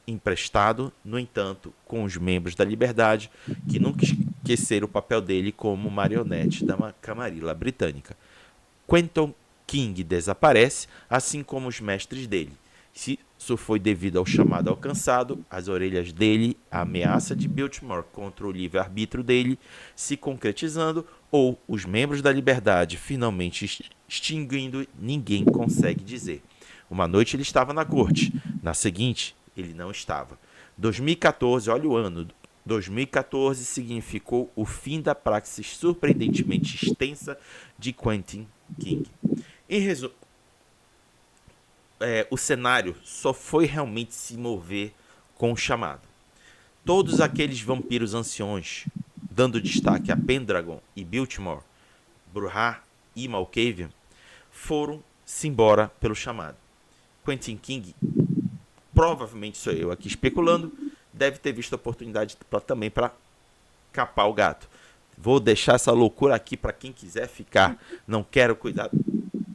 emprestado, no entanto, com os membros da Liberdade, que nunca esqueceram o papel dele como marionete da Camarilla Britânica. Quentin King desaparece, assim como os mestres dele. Se isso foi devido ao chamado alcançado, as orelhas dele, a ameaça de Biltmore contra o livre-arbítrio dele se concretizando, ou os membros da Liberdade finalmente extinguindo, ninguém consegue dizer. Uma noite ele estava na corte, na seguinte ele não estava. 2014, olha o ano, 2014 significou o fim da praxis surpreendentemente extensa de Quentin King. Em resumo, o cenário só foi realmente se mover com o chamado. Todos aqueles vampiros anciões, dando destaque a Pendragon e Biltmore, Bruhá e Malkavian, foram-se embora pelo chamado. Quentin King, provavelmente sou eu aqui especulando, deve ter visto a oportunidade também para capar o gato. Vou deixar essa loucura aqui para quem quiser ficar. Não quero cuidar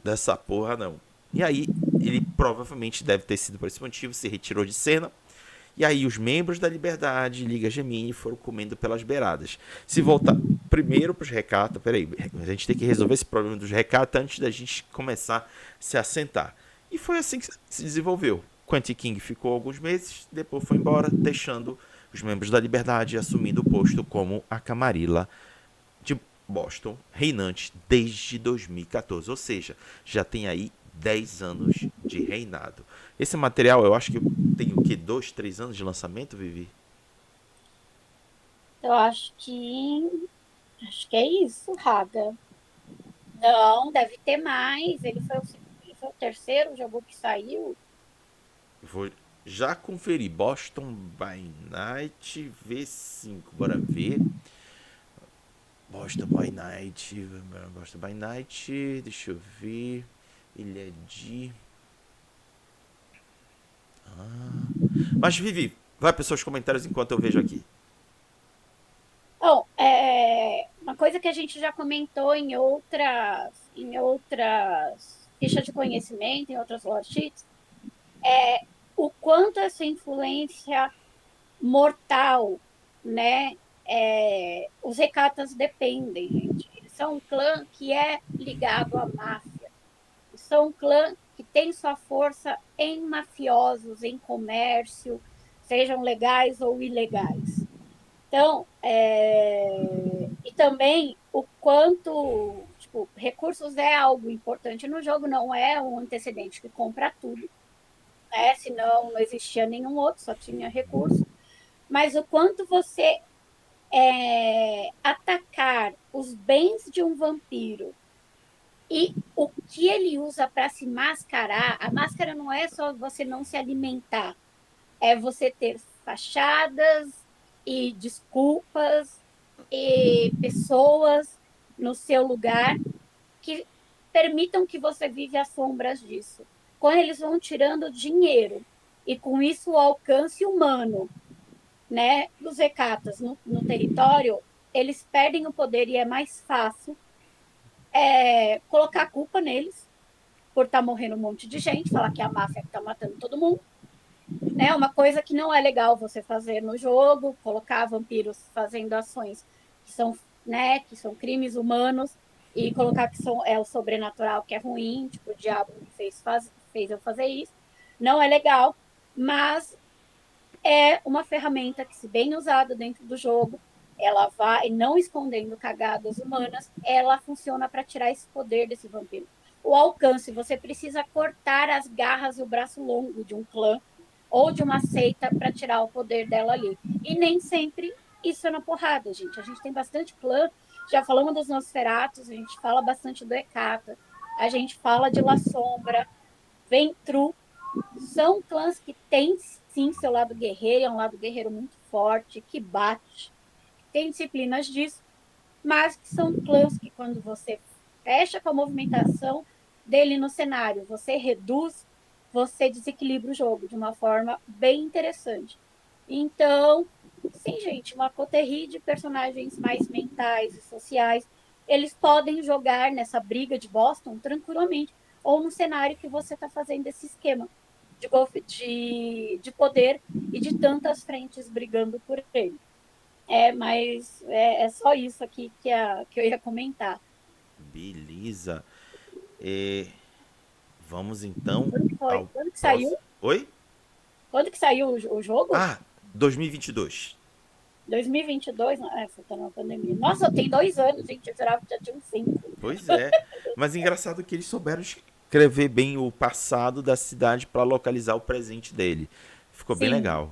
dessa porra, não. E aí, ele provavelmente deve ter sido por esse motivo, se retirou de cena. E aí, os membros da Liberdade e Liga Gemini foram comendo pelas beiradas. Se voltar primeiro para os Recata, peraí, a gente tem que resolver esse problema dos Recata antes da gente começar a se assentar. E foi assim que se desenvolveu. Quentin King ficou alguns meses, depois foi embora, deixando os membros da Liberdade assumindo o posto como a Camarilla de Boston, reinante desde 2014. Ou seja, já tem aí 10 anos de reinado. Esse material, eu acho que tem o quê? 2, 3 anos de lançamento, Vivi? Eu acho que é isso, Raga. Não, deve ter mais. Ele foi o terceiro jogo que saiu. Vou já conferir. Boston by Night V5. Bora ver. Boston by Night. Boston by Night. Deixa eu ver. Ele é de. Mas, Vivi, vai para os seus comentários enquanto eu vejo aqui. Bom, uma coisa que a gente já comentou em outras fichas de conhecimento, em outras worksheets, o quanto essa influência mortal, né? Os recatas dependem, gente. Eles são um clã que é ligado à máfia. São um clã que tem sua força em mafiosos, em comércio, sejam legais ou ilegais. Então, e também o quanto, tipo, recursos é algo importante no jogo, não é um antecedente que compra tudo, né? Senão não existia nenhum outro, só tinha recurso. Mas o quanto você atacar os bens de um vampiro e o que ele usa para se mascarar, a máscara não é só você não se alimentar, é você ter fachadas e desculpas e pessoas no seu lugar que permitam que você vive às sombras disso. Quando eles vão tirando dinheiro e com isso o alcance humano, né, dos recatas no território, eles perdem o poder e é mais fácil colocar a culpa neles por estar morrendo um monte de gente, falar que é a máfia que está matando todo mundo, né? Uma coisa que não é legal você fazer no jogo, colocar vampiros fazendo ações que são, né, que são crimes humanos e colocar que é o sobrenatural que é ruim, tipo o diabo me fez eu fazer isso. Não é legal, mas é uma ferramenta que, se bem usada dentro do jogo, ela vai, não escondendo cagadas humanas, ela funciona para tirar esse poder desse vampiro. O alcance, você precisa cortar as garras e o braço longo de um clã ou de uma seita para tirar o poder dela ali. E nem sempre isso é na porrada, gente. A gente tem bastante clã, já falamos dos Nosferatus, a gente fala bastante do Hecata, a gente fala de La Sombra, Ventru, são clãs que têm sim seu lado guerreiro, é um lado guerreiro muito forte, que bate, tem disciplinas disso, mas que são clãs que quando você fecha com a movimentação dele no cenário, você reduz, você desequilibra o jogo de uma forma bem interessante. Então, sim, gente, uma coterie de personagens mais mentais e sociais, eles podem jogar nessa briga de Boston tranquilamente, ou no cenário que você está fazendo esse esquema de golfe de poder e de tantas frentes brigando por ele. Mas é só isso aqui que eu ia comentar. Beleza. É, vamos então Quando que foi? ao Quando que saiu? próximo. Oi? Quando que saiu o jogo? Ah, 2022. 2022? Foi na pandemia. Nossa, tem 2 anos, gente. Eu jurava que já tinha uns 5. Pois é. Mas engraçado que eles souberam escrever bem o passado da cidade para localizar o presente dele. Ficou bem Sim. legal.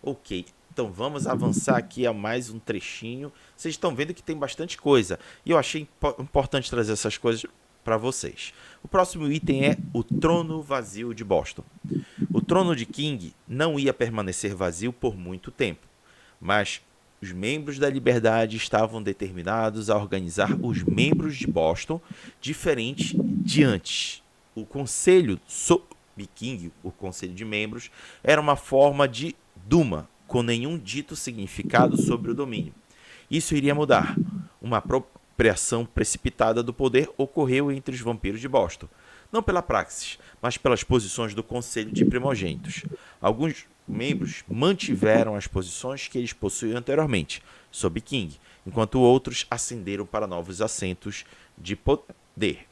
Ok, então vamos avançar aqui a mais um trechinho. Vocês estão vendo que tem bastante coisa. E eu achei importante trazer essas coisas para vocês. O próximo item é o Trono Vazio de Boston. O trono de King não ia permanecer vazio por muito tempo, mas os membros da Liberdade estavam determinados a organizar os membros de Boston diferente de antes. O Conselho sob King, o Conselho de Membros, era uma forma de Duma, com nenhum dito significado sobre o domínio. Isso iria mudar. Uma apropriação precipitada do poder ocorreu entre os vampiros de Boston, não pela praxis, mas pelas posições do Conselho de Primogênitos. Alguns membros mantiveram as posições que eles possuíam anteriormente, sob King, enquanto outros ascenderam para novos assentos de poder.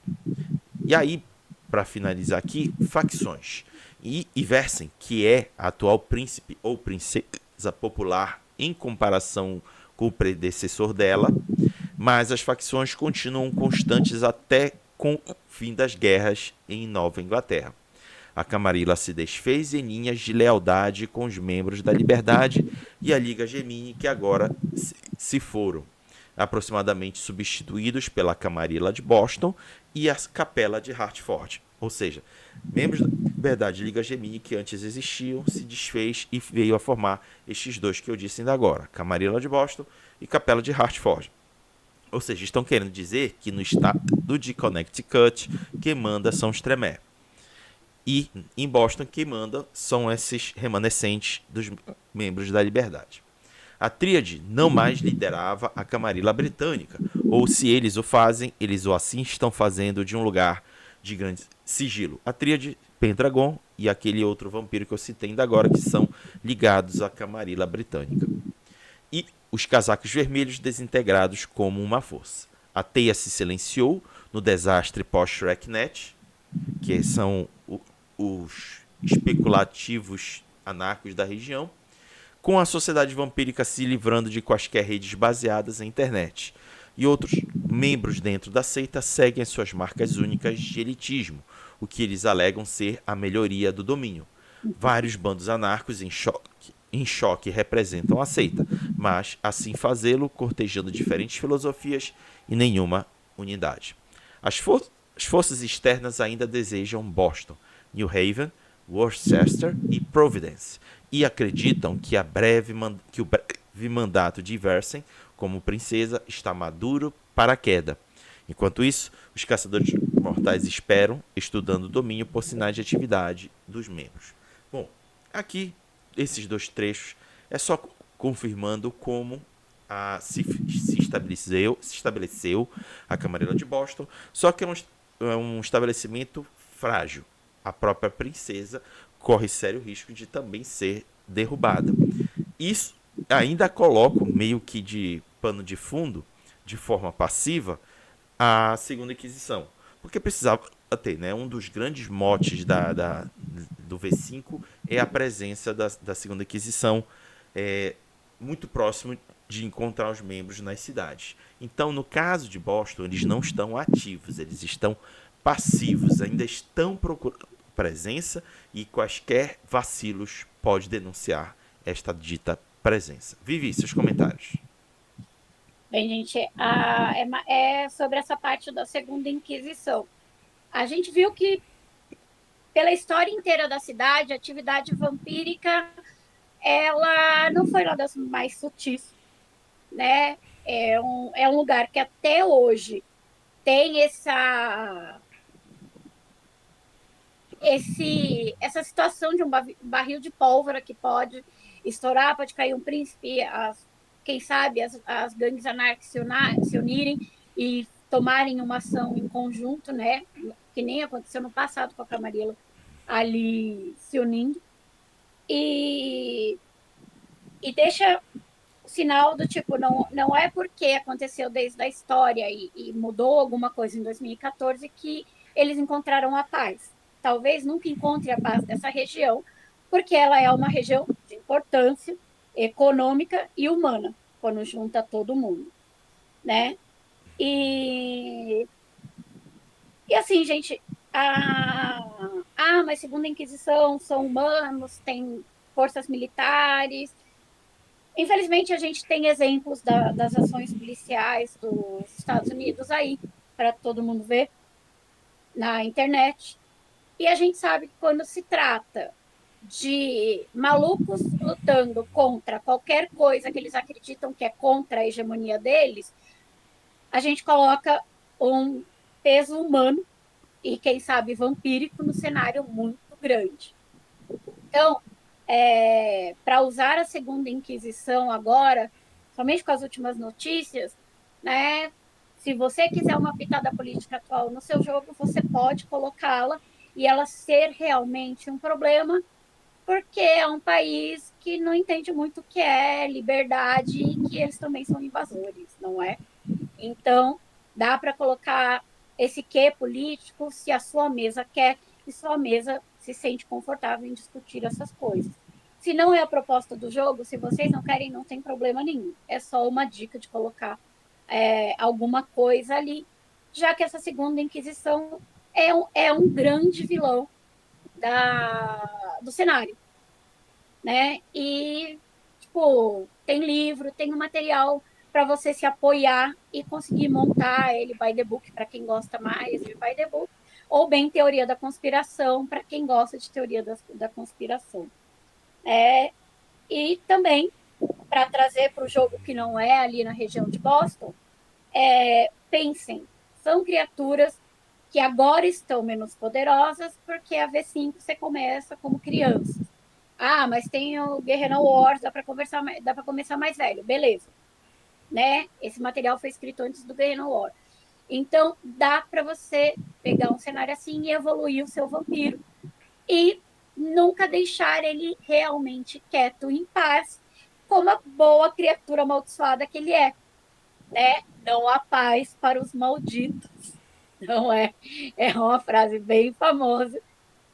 E aí, para finalizar aqui, facções. E Versen, que é a atual príncipe ou princesa popular em comparação com o predecessor dela, mas as facções continuam constantes até com o fim das guerras em Nova Inglaterra. A Camarilla se desfez em linhas de lealdade com os membros da Liberdade e a Liga Gemini, que agora se foram, aproximadamente substituídos pela Camarilla de Boston e a Capela de Hertford. Ou seja, membros da Liberdade e Liga Gemini, que antes existiam, se desfez e veio a formar estes dois que eu disse ainda agora, Camarilla de Boston e Capela de Hertford. Ou seja, estão querendo dizer que no estado de Connecticut, quem manda são os Tremere. E em Boston, quem manda são esses remanescentes dos membros da Liberdade. A tríade não mais liderava a Camarilla britânica, ou se eles o fazem, eles o assim estão fazendo de um lugar de grande sigilo. A tríade, Pendragon e aquele outro vampiro que eu citei ainda agora, que são ligados à Camarilla britânica. E os casacos vermelhos desintegrados como uma força. A teia se silenciou no desastre pós-Shreknet, que são os especulativos anarcos da região, com a sociedade vampírica se livrando de quaisquer redes baseadas na internet. E outros membros dentro da seita seguem as suas marcas únicas de elitismo, o que eles alegam ser a melhoria do domínio. Vários bandos anarcos em choque representam a seita, mas assim fazê-lo cortejando diferentes filosofias e nenhuma unidade. As forças externas ainda desejam Boston, New Haven, Worcester e Providence, e acreditam que o breve mandato de Versen como princesa está maduro para a queda. Enquanto isso, os caçadores mortais esperam, estudando o domínio por sinais de atividade dos membros. Bom, aqui, esses dois trechos, é só confirmando como se estabeleceu a Camarilla de Boston, só que é um estabelecimento frágil. A própria princesa corre sério risco de também ser derrubada. Isso ainda coloca meio que de pano de fundo, de forma passiva, a Segunda Inquisição. Porque precisava ter, né? Um dos grandes motes do V5 é a presença da Segunda Inquisição muito próximo de encontrar os membros nas cidades. Então, no caso de Boston, eles não estão ativos, eles estão passivos, ainda estão procurando presença e quaisquer vacilos pode denunciar esta dita presença. Vivi, seus comentários. Bem, gente, é sobre essa parte da Segunda Inquisição. A gente viu que, pela história inteira da cidade, a atividade vampírica, ela não foi uma das mais sutis, né? É um lugar que até hoje tem essa situação de um barril de pólvora que pode estourar, pode cair um príncipe, quem sabe as gangues anarquistas se unirem e tomarem uma ação em conjunto, né? Que nem aconteceu no passado com a Camarilla ali se unindo. E deixa o sinal do tipo, não é porque aconteceu desde a história e mudou alguma coisa em 2014 que eles encontraram a paz. Talvez nunca encontre a paz dessa região, porque ela é uma região de importância econômica e humana, quando junta todo mundo, né? E assim, gente, mas Segunda Inquisição são humanos, tem forças militares. Infelizmente, a gente tem exemplos das ações policiais dos Estados Unidos aí, para todo mundo ver na internet. E a gente sabe que quando se trata de malucos lutando contra qualquer coisa que eles acreditam que é contra a hegemonia deles, a gente coloca um peso humano e, quem sabe, vampírico no cenário muito grande. Então, para usar a Segunda Inquisição agora, somente com as últimas notícias, né? Se você quiser uma pitada política atual no seu jogo, você pode colocá-la e ela ser realmente um problema, porque é um país que não entende muito o que é liberdade e que eles também são invasores, não é? Então, dá para colocar esse quê político se a sua mesa quer e sua mesa se sente confortável em discutir essas coisas. Se não é a proposta do jogo, se vocês não querem, não tem problema nenhum. É só uma dica de colocar alguma coisa ali, já que essa segunda Inquisição é um grande vilão do cenário, né? E, tipo, tem livro, tem um material para você se apoiar e conseguir montar ele by the book para quem gosta mais de by the book, ou bem teoria da conspiração para quem gosta de teoria da conspiração. E também, para trazer para o jogo que não é ali na região de Boston, pensem, são criaturas que agora estão menos poderosas porque a V5 você começa como criança. Ah, mas tem o Guerrero Wars, dá para começar mais velho. Beleza. Né? Esse material foi escrito antes do Guerrero Wars. Então, dá para você pegar um cenário assim e evoluir o seu vampiro. E nunca deixar ele realmente quieto, em paz, como a boa criatura amaldiçoada que ele é. Né? Não há paz para os malditos. Não é? É uma frase bem famosa.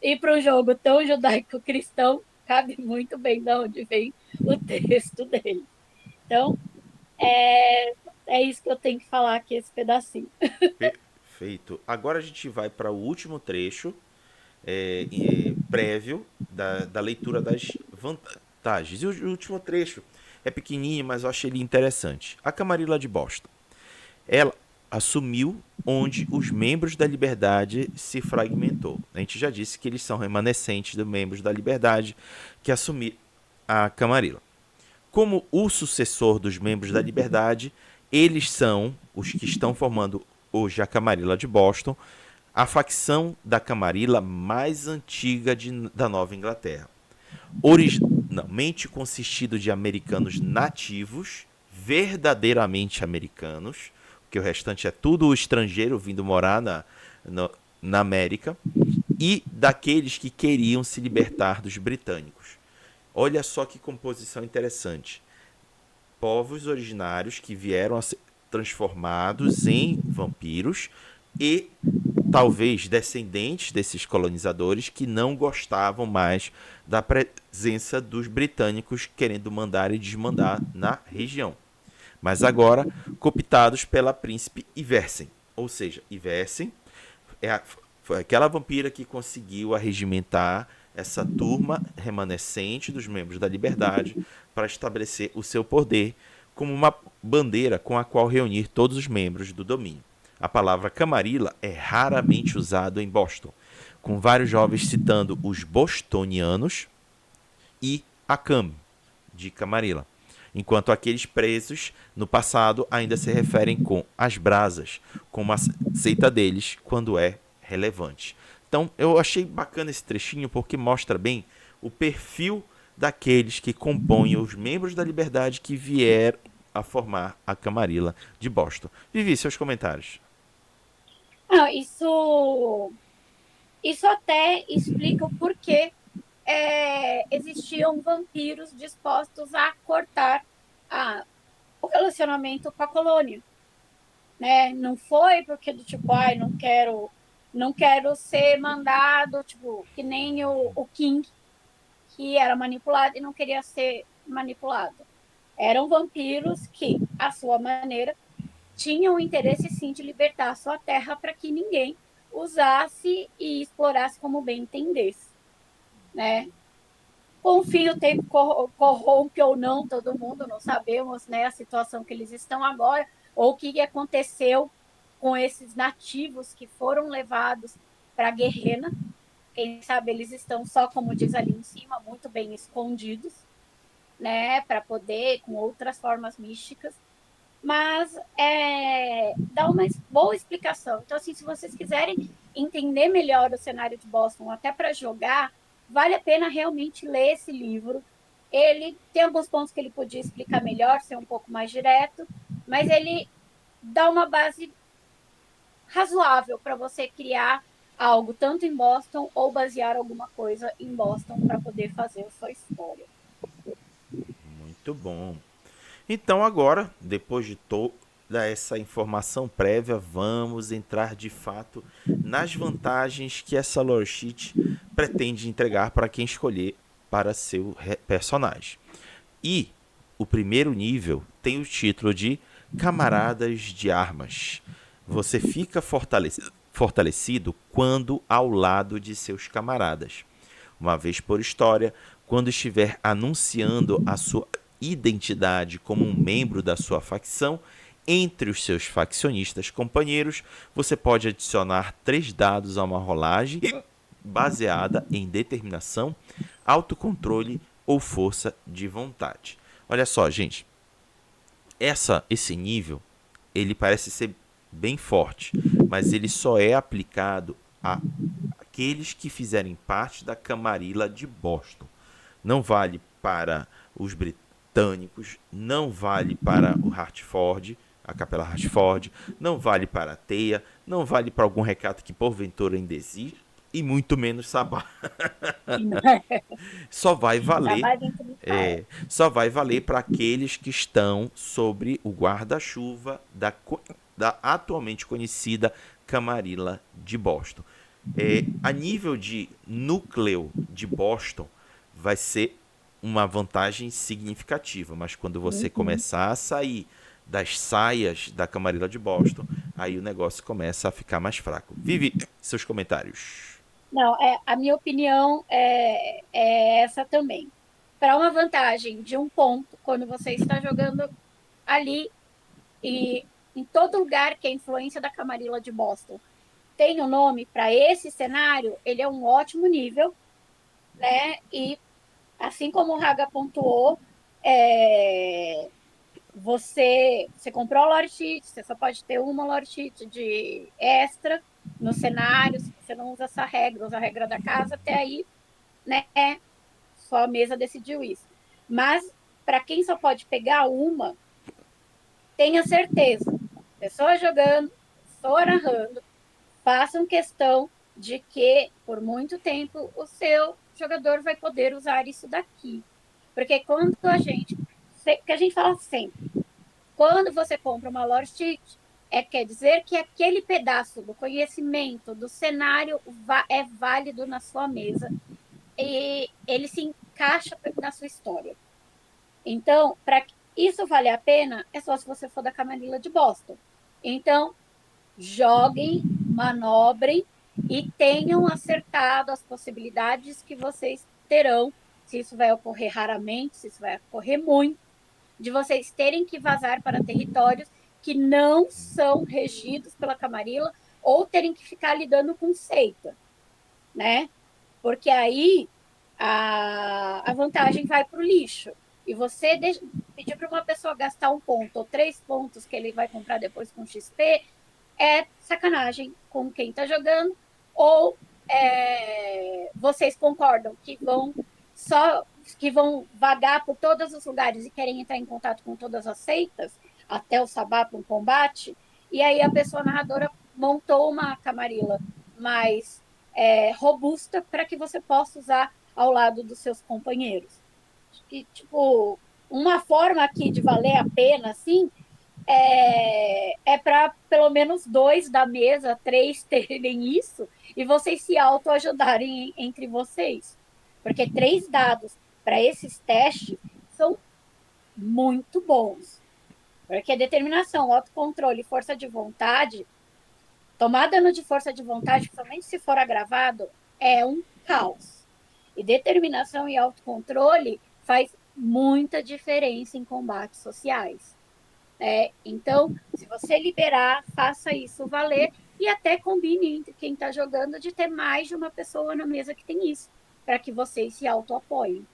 E para um jogo tão judaico-cristão, cabe muito bem de onde vem o texto dele. Então, é isso que eu tenho que falar aqui, esse pedacinho. Perfeito. Agora a gente vai para o último trecho prévio da leitura das vantagens. E o último trecho é pequenininho, mas eu achei ele interessante. A Camarilla de Boston. Ela assumiu onde os membros da Liberdade se fragmentou. A gente já disse que eles são remanescentes dos membros da Liberdade que assumiram a Camarilla. Como o sucessor dos membros da Liberdade, eles são os que estão formando hoje a Camarilla de Boston, a facção da Camarilla mais antiga da Nova Inglaterra. Originalmente consistido de americanos nativos, verdadeiramente americanos, porque o restante é tudo estrangeiro vindo morar na América, e daqueles que queriam se libertar dos britânicos. Olha só que composição interessante. Povos originários que vieram a ser transformados em vampiros e talvez descendentes desses colonizadores que não gostavam mais da presença dos britânicos querendo mandar e desmandar na região. Mas agora cooptados pela príncipe Iversen. Ou seja, Iversen foi aquela vampira que conseguiu arregimentar essa turma remanescente dos membros da Liberdade para estabelecer o seu poder como uma bandeira com a qual reunir todos os membros do domínio. A palavra Camarilla é raramente usada em Boston, com vários jovens citando os bostonianos e a Cam, de Camarilla, enquanto aqueles presos no passado ainda se referem com as brasas, como a seita deles quando é relevante. Então eu achei bacana esse trechinho porque mostra bem o perfil daqueles que compõem os membros da Liberdade que vieram a formar a Camarilla de Boston. Vivi, seus comentários. Ah, isso até explica o porquê existiam vampiros dispostos a cortar o relacionamento com a colônia. Né? Não foi porque do tipo, ai, não quero ser mandado, tipo, que nem o King, que era manipulado e não queria ser manipulado. Eram vampiros que, à sua maneira, tinham o interesse sim de libertar a sua terra para que ninguém usasse e explorasse como bem entendesse. Né? Com o fim, o tempo corrompe ou não todo mundo, não sabemos, né, a situação que eles estão agora, ou o que aconteceu com esses nativos que foram levados para a Guerrena. Quem sabe eles estão só, como diz ali em cima, muito bem escondidos, né, para poder, com outras formas místicas. Mas dá uma boa explicação. Então, assim, se vocês quiserem entender melhor o cenário de Boston, até para jogar, vale a pena realmente ler esse livro. Ele tem alguns pontos que ele podia explicar melhor, ser um pouco mais direto, mas ele dá uma base razoável para você criar algo tanto em Boston ou basear alguma coisa em Boston para poder fazer a sua história. Muito bom. Então agora, depois de toda essa informação prévia, vamos entrar de fato nas vantagens que essa lore sheet pretende entregar para quem escolher para seu personagem. E o primeiro nível tem o título de Camaradas de Armas. Você fica fortalecido quando ao lado de seus camaradas. Uma vez por história, quando estiver anunciando a sua identidade como um membro da sua facção, entre os seus faccionistas companheiros, você pode adicionar 3 dados a uma rolagem baseada em determinação, autocontrole ou força de vontade. Olha só, gente, esse nível, ele parece ser bem forte, mas ele só é aplicado a aqueles que fizerem parte da Camarilla de Boston. Não vale para os britânicos, não vale para o Hartford, a Capela Hartford, não vale para a Teia, não vale para algum recato que porventura ainda existe, e muito menos Sabá. Só vai valer, só vai valer para aqueles que estão sobre o guarda-chuva da atualmente conhecida Camarilla de Boston. A nível de núcleo de Boston, vai ser uma vantagem significativa, mas quando você começar a sair das saias da Camarilla de Boston, aí o negócio começa a ficar mais fraco. Vivi, seus comentários. Não, a minha opinião é essa também. Para uma vantagem de um ponto, quando você está jogando ali e em todo lugar que a influência da Camarilla de Boston tem o nome para esse cenário, ele é um ótimo nível, né? E assim como o Raga pontuou, você comprou a lore sheet, você só pode ter uma lore sheet de extra no cenário, se você não usa essa regra, usa a regra da casa, até aí, né? Só a mesa decidiu isso. Mas, para quem só pode pegar uma, tenha certeza. Pessoas jogando, pessoa narrando, façam questão de que, por muito tempo, o seu jogador vai poder usar isso daqui. Porque quando que a gente fala sempre, quando você compra uma lore sheet, quer dizer que aquele pedaço do conhecimento, do cenário, é válido na sua mesa e ele se encaixa na sua história. Então, para isso valer a pena, é só se você for da Camarilla de Boston. Então, joguem, manobrem e tenham acertado as possibilidades que vocês terão, se isso vai ocorrer raramente, se isso vai ocorrer muito, de vocês terem que vazar para territórios que não são regidos pela Camarilla ou terem que ficar lidando com seita, né? Porque aí a vantagem vai para o lixo. E você pedir para uma pessoa gastar 1 ponto ou 3 pontos que ele vai comprar depois com XP é sacanagem com quem está jogando, ou vocês concordam que vão vagar por todos os lugares e querem entrar em contato com todas as seitas, até o sabá para um combate, e aí a pessoa narradora montou uma camarila mais robusta para que você possa usar ao lado dos seus companheiros. E, tipo, uma forma aqui de valer a pena, assim, para pelo menos 2 da mesa, 3 terem isso, e vocês se autoajudarem entre vocês. Porque 3 dados para esses testes são muito bons. Porque determinação, autocontrole, força de vontade, tomar dano de força de vontade, somente se for agravado, é um caos. E determinação e autocontrole faz muita diferença em combates sociais. Então, se você liberar, faça isso valer e até combine entre quem está jogando de ter mais de uma pessoa na mesa que tem isso, para que vocês se auto-apoiem.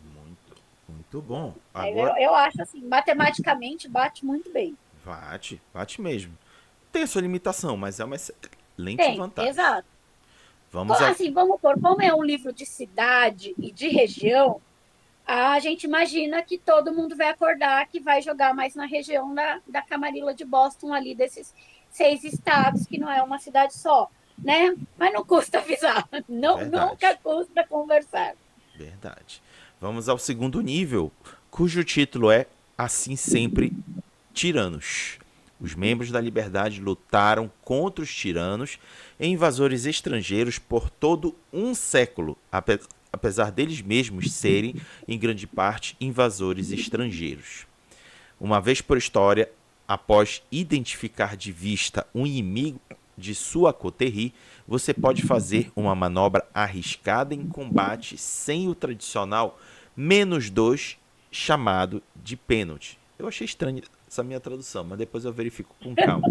Muito, muito bom. Agora, eu acho assim, matematicamente bate muito bem. bate mesmo. Tem a sua limitação, mas é uma excelente Tem, vantagem. exato. Vamos a... Assim, vamos pôr, como é um livro de cidade e de região, a gente imagina que todo mundo vai acordar que vai jogar mais na região da Camarilla de Boston, ali desses 6 estados, que não é uma cidade só, né? Mas não custa avisar, nunca custa conversar. Verdade. Vamos ao segundo nível, cujo título é Assim Sempre Tiranos. Os membros da Liberdade lutaram contra os tiranos e invasores estrangeiros por todo um século, apesar deles mesmos serem, em grande parte, invasores estrangeiros. Uma vez por história, após identificar de vista um inimigo de sua coterie, você pode fazer uma manobra arriscada em combate sem o tradicional -2 chamado de pênalti. Eu achei estranho essa minha tradução, mas depois eu verifico com calma.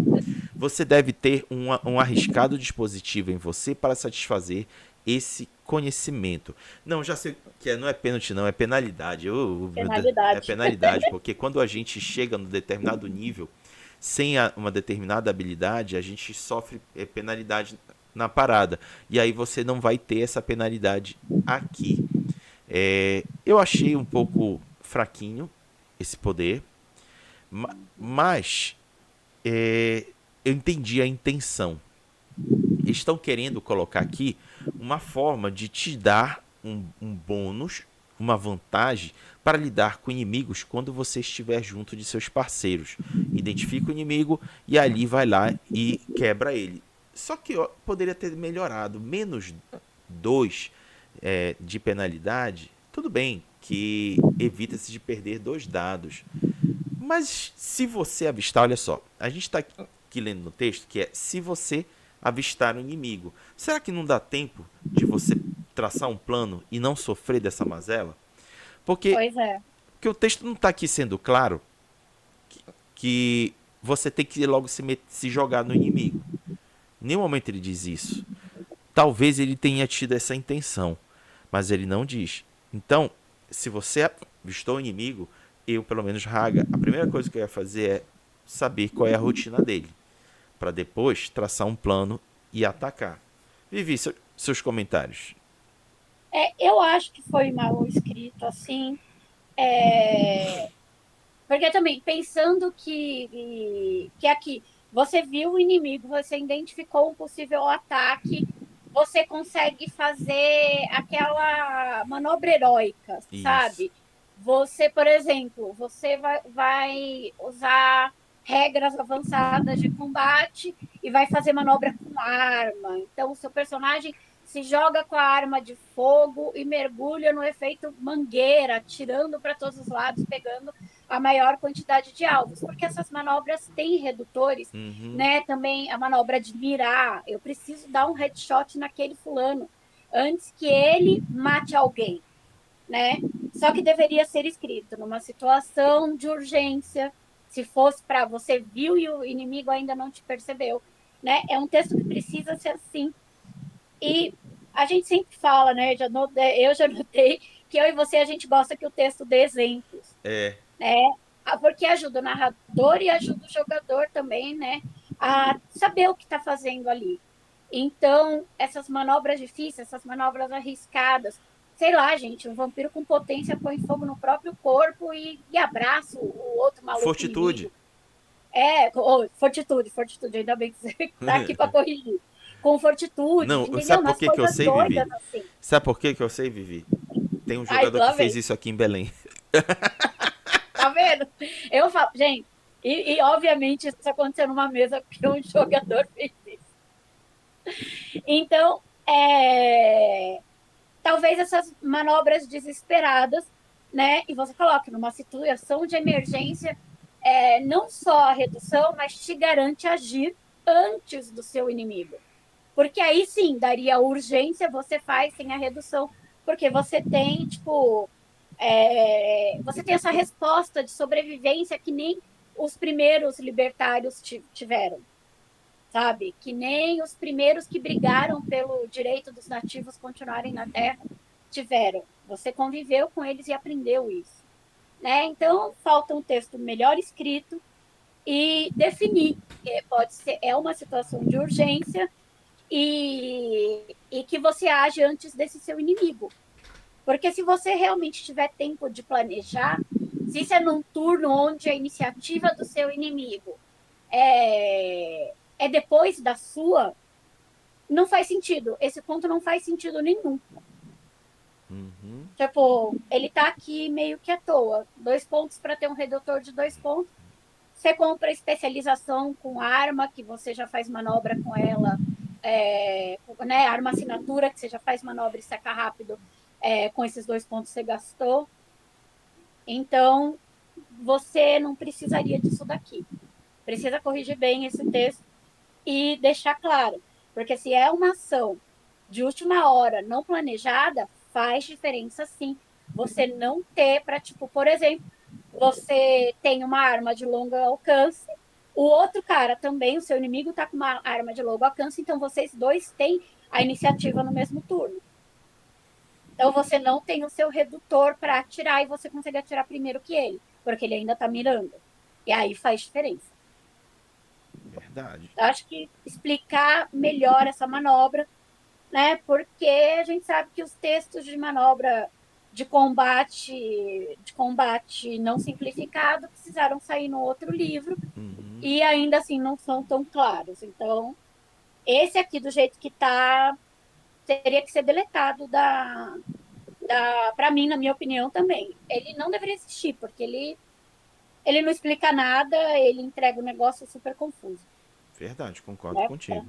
Você deve ter um arriscado dispositivo em você para satisfazer esse conhecimento. Não, já sei que não é pênalti, não, é penalidade. É Penalidade. penalidade, porque quando a gente chega no determinado nível, sem uma determinada habilidade, a gente sofre penalidade na parada. E aí você não vai ter essa penalidade aqui. Eu achei um pouco fraquinho esse poder, mas eu entendi a intenção. Eles estão querendo colocar aqui uma forma de te dar um bônus, uma vantagem para lidar com inimigos quando você estiver junto de seus parceiros. Identifica o inimigo e ali vai lá e quebra ele. Só que eu poderia ter melhorado. -2 de penalidade, tudo bem que evita-se de perder 2 dados. Mas se você avistar, olha só, a gente está aqui lendo no texto que se você avistar um inimigo. Será que não dá tempo de você traçar um plano e não sofrer dessa mazela? Porque o texto não está aqui sendo claro que você tem que logo se jogar no inimigo. Em nenhum momento ele diz isso. Talvez ele tenha tido essa intenção, mas ele não diz. Então, se você avistou o inimigo, eu, pelo menos, Raga, a primeira coisa que eu ia fazer é saber qual é a rotina dele, para depois traçar um plano e atacar. Vivi, seus comentários. Eu acho que foi mal escrito assim, porque também pensando que aqui você viu o inimigo, você identificou um possível ataque, você consegue fazer aquela manobra heróica, Isso. sabe? Você, por exemplo, você vai usar regras avançadas de combate e vai fazer manobra com arma. Então, o seu personagem se joga com a arma de fogo e mergulha no efeito mangueira, atirando para todos os lados, pegando a maior quantidade de alvos, porque essas manobras têm redutores, né? Também a manobra de mirar, eu preciso dar um headshot naquele fulano antes que ele mate alguém, né? Só que deveria ser escrito numa situação de urgência, se fosse para você viu e o inimigo ainda não te percebeu, né? É um texto que precisa ser assim. E a gente sempre fala, né? Eu já notei que eu e você a gente gosta que o texto dê exemplos, né? Porque ajuda o narrador e ajuda o jogador também, né? A saber o que está fazendo ali. Então, essas manobras difíceis, essas manobras arriscadas, sei lá, gente, um vampiro com potência põe fogo no próprio corpo e abraça o outro maluco Fortitude. inimigo. Fortitude, ainda bem que você está aqui para corrigir. Com fortitude, Não, entendeu? sabe por Nas que eu coisas sei, Vivi? doidas assim. Sabe por que eu sei, Vivi? Tem um Ai, jogador que lá fez vem. isso aqui em Belém. Tá vendo? Eu falo, gente, obviamente isso aconteceu numa mesa porque um jogador fez isso. Então, talvez essas manobras desesperadas, né? E você coloca numa situação de emergência, não só a redução, mas te garante agir antes do seu inimigo. Porque aí sim, daria urgência, você faz sem a redução, porque você tem, tipo, você tem essa resposta de sobrevivência que nem os primeiros libertários tiveram, sabe? Que nem os primeiros que brigaram pelo direito dos nativos continuarem na Terra tiveram. Você conviveu com eles e aprendeu isso, né? Então, falta um texto melhor escrito e definir que pode ser uma situação de urgência e que você age antes desse seu inimigo. Porque se você realmente tiver tempo de planejar, se isso é num turno onde a iniciativa do seu inimigo é depois da sua, não faz sentido. Esse ponto não faz sentido nenhum. Tipo, ele tá aqui meio que à toa. 2 pontos para ter um redutor de 2 pontos. Você compra especialização com arma, que você já faz manobra com ela, né? Arma assinatura, que você já faz manobra e seca rápido com esses 2 pontos que você gastou. Então, você não precisaria disso daqui. Precisa corrigir bem esse texto e deixar claro. Porque se é uma ação de última hora não planejada, faz diferença sim. Você não ter para, tipo, por exemplo, você tem uma arma de longo alcance, o outro cara também, o seu inimigo, está com uma arma de longo alcance, então vocês dois têm a iniciativa no mesmo turno. Então você não tem o seu redutor para atirar e você consegue atirar primeiro que ele, porque ele ainda está mirando. E aí faz diferença. Verdade. Eu acho que explicar melhor essa manobra, né? Porque a gente sabe que os textos de manobra de combate não simplificado precisaram sair no outro livro Uhum. e ainda assim não são tão claros. Então, esse aqui do jeito que tá teria que ser deletado para mim, na minha opinião também. Ele não deveria existir, porque ele não explica nada, ele entrega um negócio super confuso, Verdade, concordo né? contigo.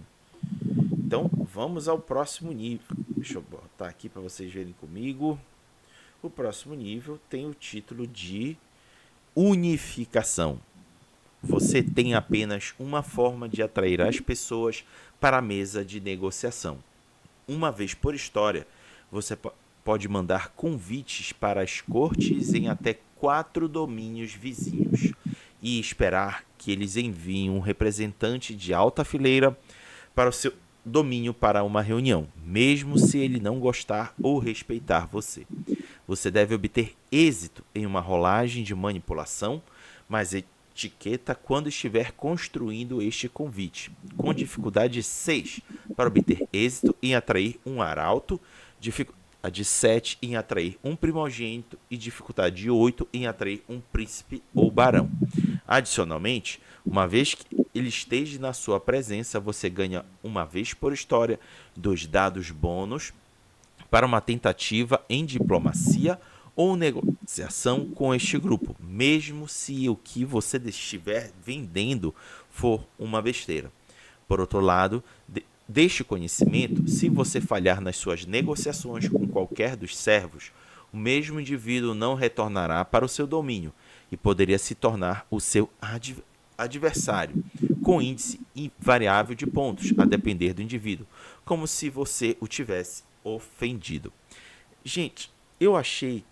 Então, vamos ao próximo nível. Deixa eu botar aqui para vocês verem comigo. O próximo nível tem o título de unificação. Você tem apenas uma forma de atrair as pessoas para a mesa de negociação. Uma vez por história, você pode mandar convites para as cortes em até 4 domínios vizinhos e esperar que eles enviem um representante de alta fileira para o seu domínio para uma reunião, mesmo se ele não gostar ou respeitar você. Você deve obter êxito em uma rolagem de manipulação, mas etiqueta quando estiver construindo este convite, com dificuldade 6 para obter êxito em atrair um arauto, dificuldade 7 em atrair um primogênito e dificuldade 8 em atrair um príncipe ou barão. Adicionalmente, uma vez que ele esteja na sua presença, você ganha uma vez por história 2 dados bônus para uma tentativa em diplomacia ou negociação com este grupo, mesmo se o que você estiver vendendo for uma besteira. Por outro lado, deste conhecimento, se você falhar nas suas negociações com qualquer dos servos, o mesmo indivíduo não retornará para o seu domínio e poderia se tornar o seu adversário, com índice invariável de pontos, a depender do indivíduo, como se você o tivesse ofendido. Gente, eu achei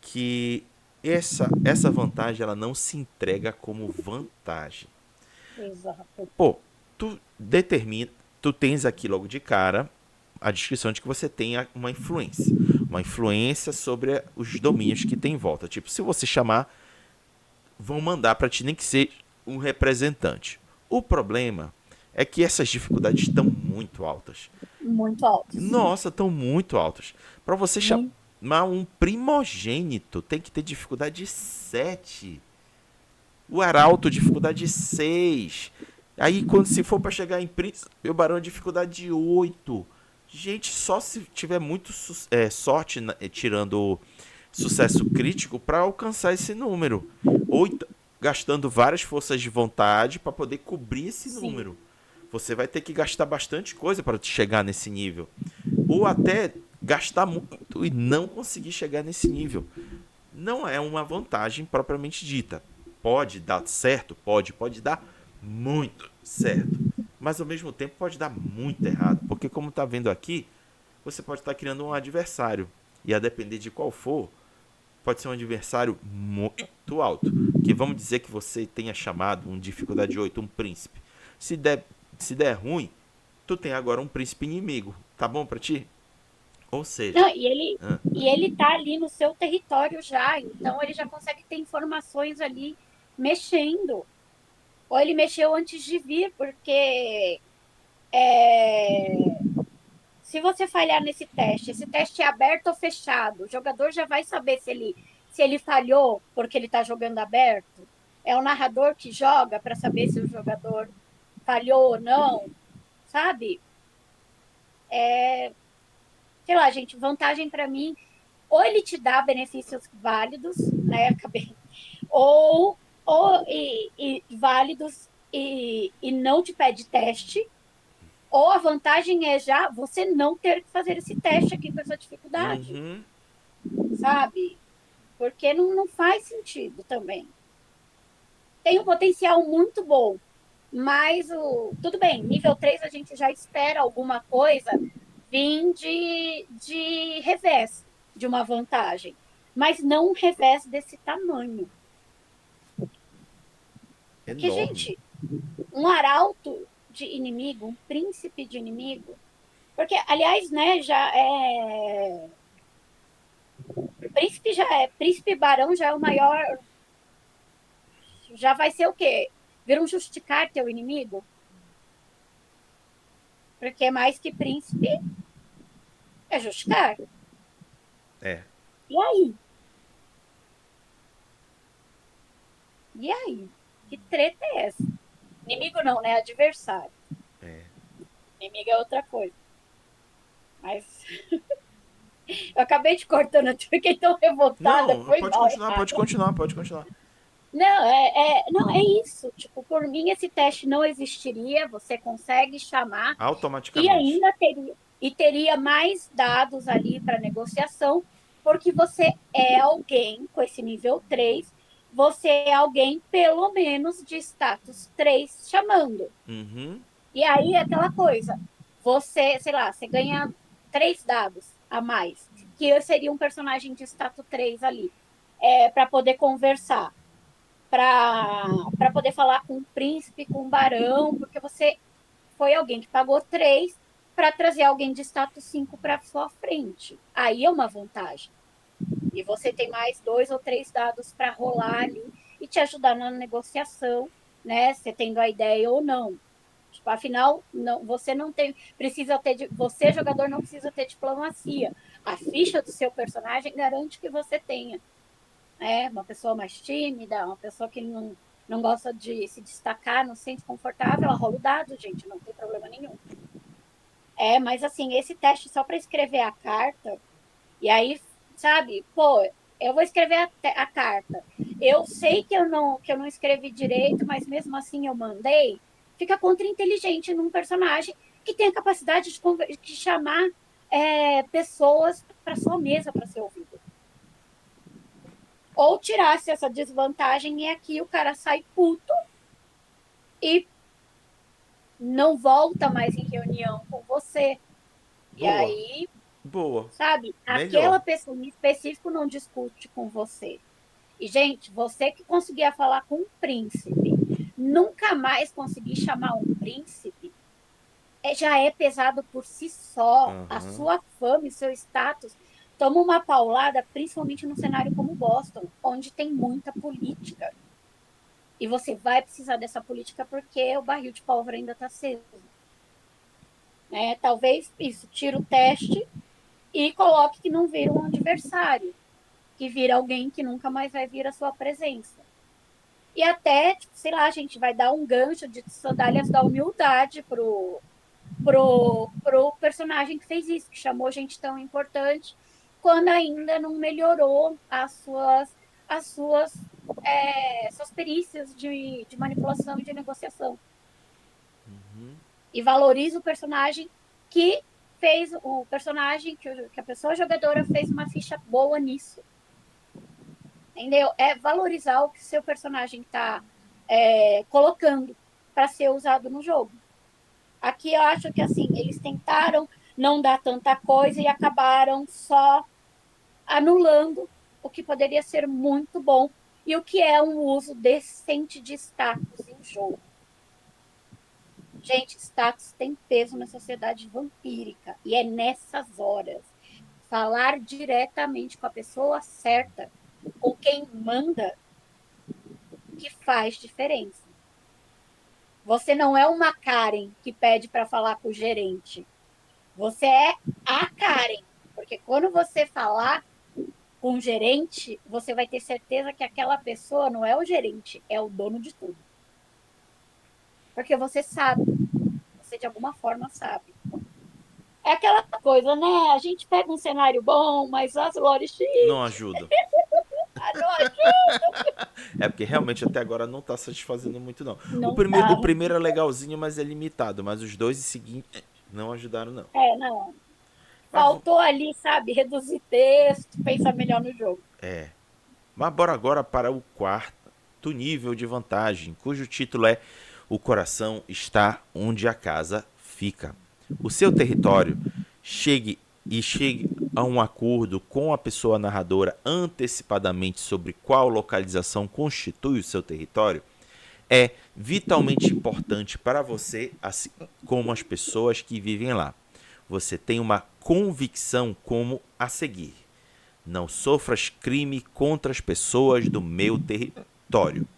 que essa vantagem ela não se entrega como vantagem. Exato. Pô, tu determina, tu tens aqui logo de cara a descrição de que você tem uma influência sobre os domínios que tem em volta. Tipo, se você chamar, vão mandar para ti nem que seja um representante. O problema é que essas dificuldades estão muito altas. Muito altos. Nossa, estão muito altas. Para você Muito. chamar um primogênito, tem que ter dificuldade 7. O arauto, dificuldade 6. Aí, quando se for para chegar em príncipe, o barão, dificuldade 8. Gente, só se tiver muito sorte tirando sucesso crítico para alcançar esse número. Ou gastando várias forças de vontade para poder cobrir esse Sim. número. Você vai ter que gastar bastante coisa para chegar nesse nível. Ou até gastar muito e não conseguir chegar nesse nível. Não é uma vantagem propriamente dita. Pode dar certo? Pode dar muito certo. Mas ao mesmo tempo pode dar muito errado. Porque como está vendo aqui, você pode estar criando um adversário. E a depender de qual for, pode ser um adversário muito alto. Que vamos dizer que você tenha chamado um dificuldade 8, um príncipe. Se der ruim, tu tem agora um príncipe inimigo. Tá bom pra ti? Ou seja, Não, e ele tá ali no seu território já, então ele já consegue ter informações ali mexendo. Ou ele mexeu antes de vir, porque se você falhar nesse teste, esse teste é aberto ou fechado, o jogador já vai saber se ele falhou porque ele está jogando aberto. É o narrador que joga para saber se o jogador falhou ou não, sabe? Sei lá, gente, vantagem para mim, ou ele te dá benefícios válidos, né? Acabei. Ou válidos e não te pede teste, ou a vantagem é já você não ter que fazer esse teste aqui com essa dificuldade. uhum. sabe? Porque não faz sentido também. Tem um potencial muito bom, mas tudo bem, nível 3 a gente já espera alguma coisa vir de revés, de uma vantagem. Mas não um revés desse tamanho. Porque, Enorme. gente, um arauto de inimigo, um príncipe de inimigo. Porque, aliás, né, já é. Príncipe já é. Príncipe barão já é o maior. Já vai ser o quê? Vira um justicar teu inimigo? Porque mais que príncipe é justicar. É. E aí? E aí? Que treta é essa? Inimigo não, né? Adversário. É. Inimigo é outra coisa. Mas eu acabei te cortando, eu fiquei tão revoltada, Não, foi mal errado. pode continuar. Não, não, é isso. Tipo, por mim, esse teste não existiria. Você consegue chamar e Automaticamente. ainda teria mais dados ali para negociação, porque você é alguém com esse nível 3, você é alguém pelo menos de status 3 chamando. Uhum. E aí é aquela coisa, você, sei lá, você ganha 3 dados a mais, que seria um personagem de status 3 ali, para poder conversar, para poder falar com o príncipe, com o barão, porque você foi alguém que pagou 3 para trazer alguém de status 5 para sua frente. Aí é uma vantagem. E você tem mais 2 ou 3 dados para rolar ali e te ajudar na negociação, né? Você tendo a ideia ou não. Tipo, afinal, não, você não tem, precisa ter, você jogador não precisa ter diplomacia. A ficha do seu personagem garante que você tenha, né? Uma pessoa mais tímida, uma pessoa que não gosta de se destacar, não se sente confortável, ela rola o dado, gente, não tem problema nenhum. Mas assim, esse teste só para escrever a carta, e aí, sabe, pô, eu vou escrever a carta. Eu sei que eu não escrevi direito, mas mesmo assim eu mandei. Fica contra-inteligente num personagem que tem a capacidade de chamar pessoas para sua mesa para ser ouvido. Ou tirasse essa desvantagem e aqui o cara sai puto e não volta mais em reunião com você. E Boa. aí, Boa. sabe, Melhor. aquela pessoa em específico não discute com você. E, gente, você que conseguia falar com um príncipe, nunca mais conseguir chamar um príncipe, já é pesado por si só. A Aham. sua fama e seu status toma uma paulada, principalmente num cenário como Boston, onde tem muita política. E você vai precisar dessa política porque o barril de pólvora ainda está aceso. Talvez isso, tire o teste e coloque que não vira um adversário, que vira alguém que nunca mais vai vir à sua presença. E até, tipo, sei lá, a gente vai dar um gancho de sandálias da humildade pro personagem que fez isso, que chamou gente tão importante, quando ainda não melhorou suas perícias de manipulação e de negociação. E valoriza o personagem que fez o personagem que a pessoa jogadora fez uma ficha boa nisso. Entendeu? É valorizar o que seu personagem está colocando para ser usado no jogo. Aqui eu acho que assim, eles tentaram não dar tanta coisa e acabaram só anulando o que poderia ser muito bom e o que é um uso decente de status em jogo. Gente, status tem peso na sociedade vampírica e é nessas horas falar diretamente com a pessoa certa, com quem manda, que faz diferença. Você não é uma Karen que pede para falar com o gerente. Você é a Karen. Porque quando você falar com o gerente, você vai ter certeza que aquela pessoa não é o gerente, é o dono de tudo. Porque você sabe. Você de alguma forma sabe. É aquela coisa, né? A gente pega um cenário bom, mas as lore Não shit, ajuda. não ajuda. É porque realmente até agora não tá satisfazendo muito, não. O, Não prime o tá. primeiro é legalzinho, mas é limitado. Mas os dois seguintes não ajudaram, não. Não. Mas, Faltou ali, sabe, reduzir texto, pensar melhor no jogo. mas bora agora para o quarto nível de vantagem, cujo título é O Coração Está Onde a Casa Fica. O seu território chegue a um acordo com a pessoa narradora antecipadamente sobre qual localização constitui o seu território é vitalmente importante para você, assim como as pessoas que vivem lá. Você tem uma convicção como a seguir: não sofras crime contra as pessoas do meu território.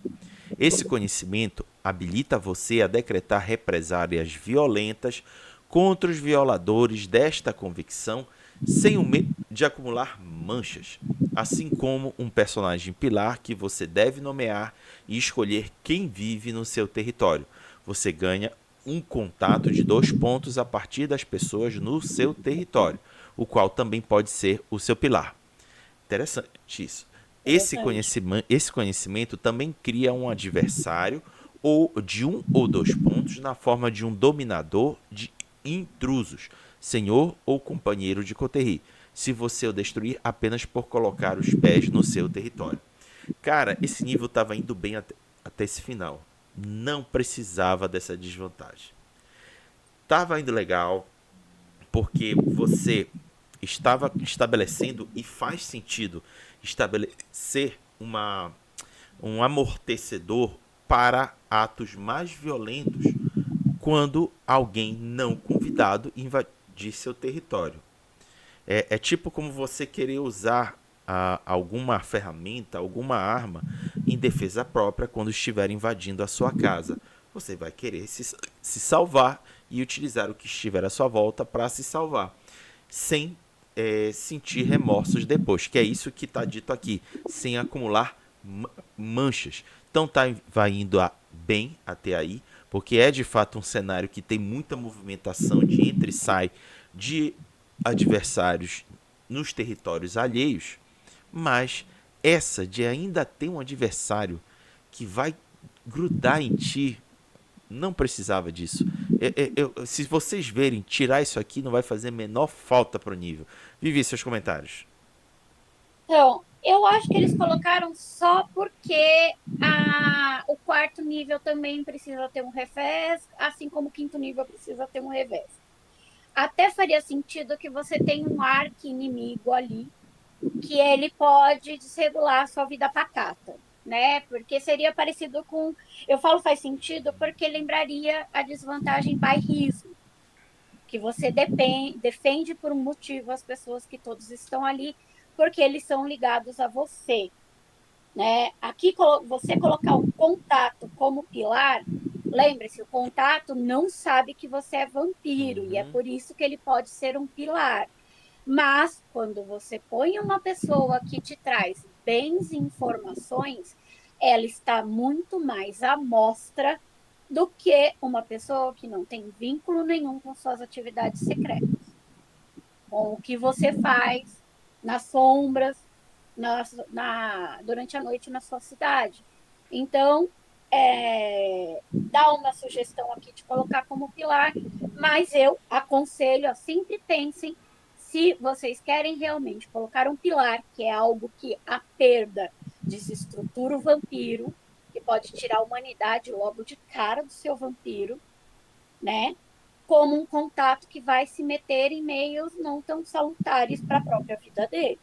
Esse conhecimento habilita você a decretar represálias violentas contra os violadores desta convicção sem o medo de acumular manchas, assim como um personagem pilar que você deve nomear e escolher quem vive no seu território. Você ganha um contato de 2 pontos a partir das pessoas no seu território, o qual também pode ser o seu pilar. Interessante isso. Interessante. Esse conhecimento também cria um adversário ou de 1 ou 2 pontos na forma de um dominador de intrusos, senhor ou companheiro de Coterri, se você o destruir apenas por colocar os pés no seu território. Cara, esse nível estava indo bem até esse final. Não precisava dessa desvantagem. Tava indo legal, porque você estava estabelecendo e faz sentido estabelecer um amortecedor para atos mais violentos quando alguém não convidado invadir seu território. É tipo como você querer usar alguma ferramenta, alguma arma em defesa própria quando estiver invadindo a sua casa. Você vai querer se salvar e utilizar o que estiver à sua volta para se salvar, sem sentir remorsos depois, que é isso que está dito aqui, sem acumular manchas. Então vai indo bem até aí, porque é de fato um cenário que tem muita movimentação de entra e sai de adversários nos territórios alheios, mas essa de ainda ter um adversário que vai grudar em ti, não precisava disso. Se vocês verem, tirar isso aqui não vai fazer a menor falta pro nível. Vivi seus comentários. Então, eu acho que eles colocaram só porque o quarto nível também precisa ter um revés, assim como o quinto nível precisa ter um revés. Até faria sentido que você tenha um arqui-inimigo ali, que ele pode desregular a sua vida pacata, né? Porque seria parecido com. Eu falo faz sentido porque lembraria a desvantagem bairrismo, que você defende por um motivo as pessoas que todos estão ali, porque eles são ligados a você, né? Aqui você colocar um contato como pilar, lembre-se, o contato não sabe que você é vampiro e é por isso que ele pode ser um pilar. Mas quando você põe uma pessoa que te traz bens e informações, ela está muito mais à mostra do que uma pessoa que não tem vínculo nenhum com suas atividades secretas, com o que você faz nas sombras, durante a noite na sua cidade. Então, dá uma sugestão aqui de colocar como pilar, mas eu aconselho a sempre pensem se vocês querem realmente colocar um pilar, que é algo que a perda desestrutura o vampiro, que pode tirar a humanidade logo de cara do seu vampiro, né? Como um contato que vai se meter em meios não tão salutares para a própria vida dele.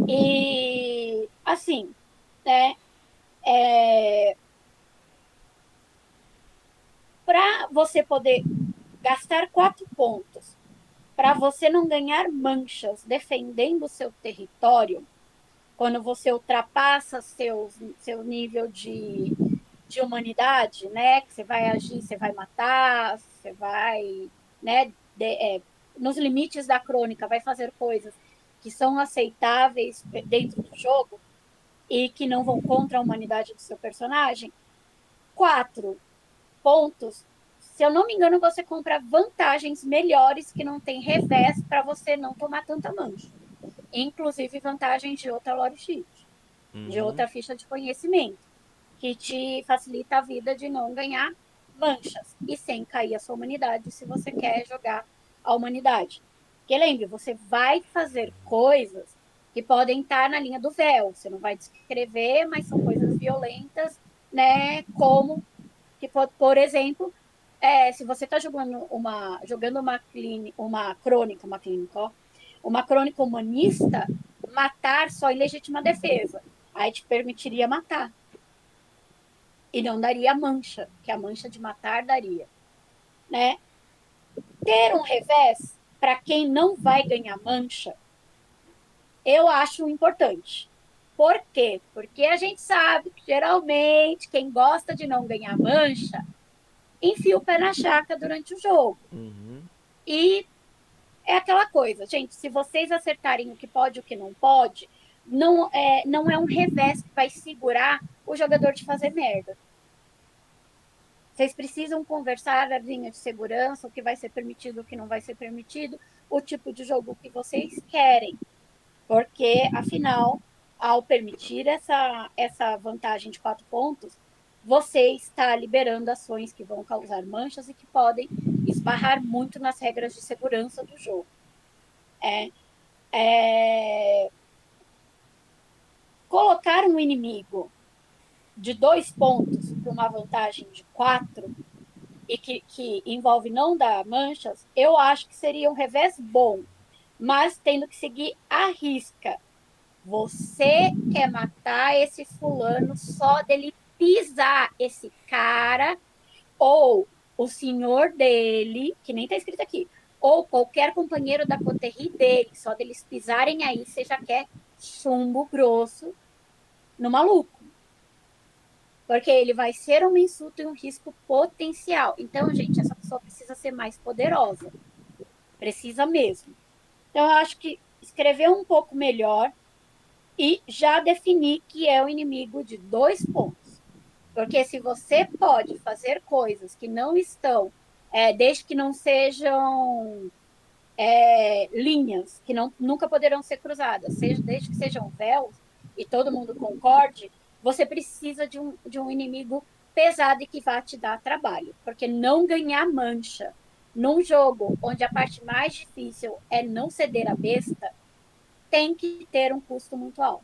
E, assim, né? Para você poder gastar 4 pontos, para você não ganhar manchas defendendo o seu território, quando você ultrapassa seu nível de humanidade, né? Que você vai agir, você vai matar, você vai, né? Nos limites da crônica, vai fazer coisas que são aceitáveis dentro do jogo e que não vão contra a humanidade do seu personagem. 4 pontos. Se eu não me engano, você compra vantagens melhores que não tem revés para você não tomar tanta mancha. Inclusive vantagens de outra lore sheet, de outra ficha de conhecimento, que te facilita a vida de não ganhar manchas e sem cair a sua humanidade se você quer jogar a humanidade. Porque lembre, você vai fazer coisas que podem estar na linha do véu. Você não vai descrever, mas são coisas violentas, né? Como que, por exemplo, se você está jogando uma crônica humanista, matar só em legítima defesa. Aí te permitiria matar. E não daria mancha, que a mancha de matar daria, né? Ter um revés, para quem não vai ganhar mancha, eu acho importante. Por quê? Porque a gente sabe que geralmente quem gosta de não ganhar mancha enfia o pé na jaca durante o jogo. Uhum. E é aquela coisa, gente, se vocês acertarem o que pode e o que não pode, não é um revés que vai segurar o jogador de fazer merda. Vocês precisam conversar a linha de segurança, o que vai ser permitido, o que não vai ser permitido, o tipo de jogo que vocês querem. Porque, afinal, ao permitir essa vantagem de 4 pontos, você está liberando ações que vão causar manchas e que podem esbarrar muito nas regras de segurança do jogo. Colocar um inimigo de 2 pontos para uma vantagem de 4 e que envolve não dar manchas, eu acho que seria um revés bom, mas tendo que seguir a risca. Você quer matar esse fulano só dele pisar esse cara, ou o senhor dele, que nem tá escrito aqui, ou qualquer companheiro da coterri dele, só deles pisarem aí, você já quer chumbo grosso no maluco. Porque ele vai ser um insulto e um risco potencial. Então, gente, essa pessoa precisa ser mais poderosa. Precisa mesmo. Então, eu acho que escrever um pouco melhor e já definir que é o inimigo de 2 pontos. Porque se você pode fazer coisas que não estão, desde que não sejam linhas, que não, nunca poderão ser cruzadas, desde que sejam véus, e todo mundo concorde, você precisa de um inimigo pesado e que vá te dar trabalho. Porque não ganhar mancha num jogo onde a parte mais difícil é não ceder a besta, tem que ter um custo muito alto.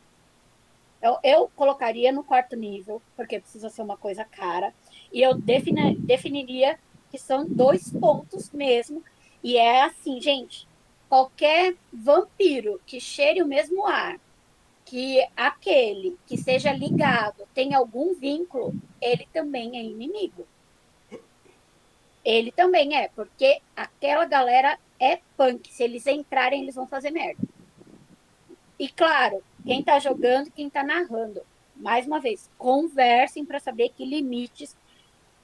Eu colocaria no 4º nível, porque precisa ser uma coisa cara, e eu definiria que são 2 pontos mesmo. E é assim, gente: qualquer vampiro que cheire o mesmo ar que aquele que seja ligado tem algum vínculo, ele também é inimigo. Ele também é, porque aquela galera é punk. Se eles entrarem, eles vão fazer merda. E claro, quem está jogando, quem está narrando. Mais uma vez, conversem para saber que limites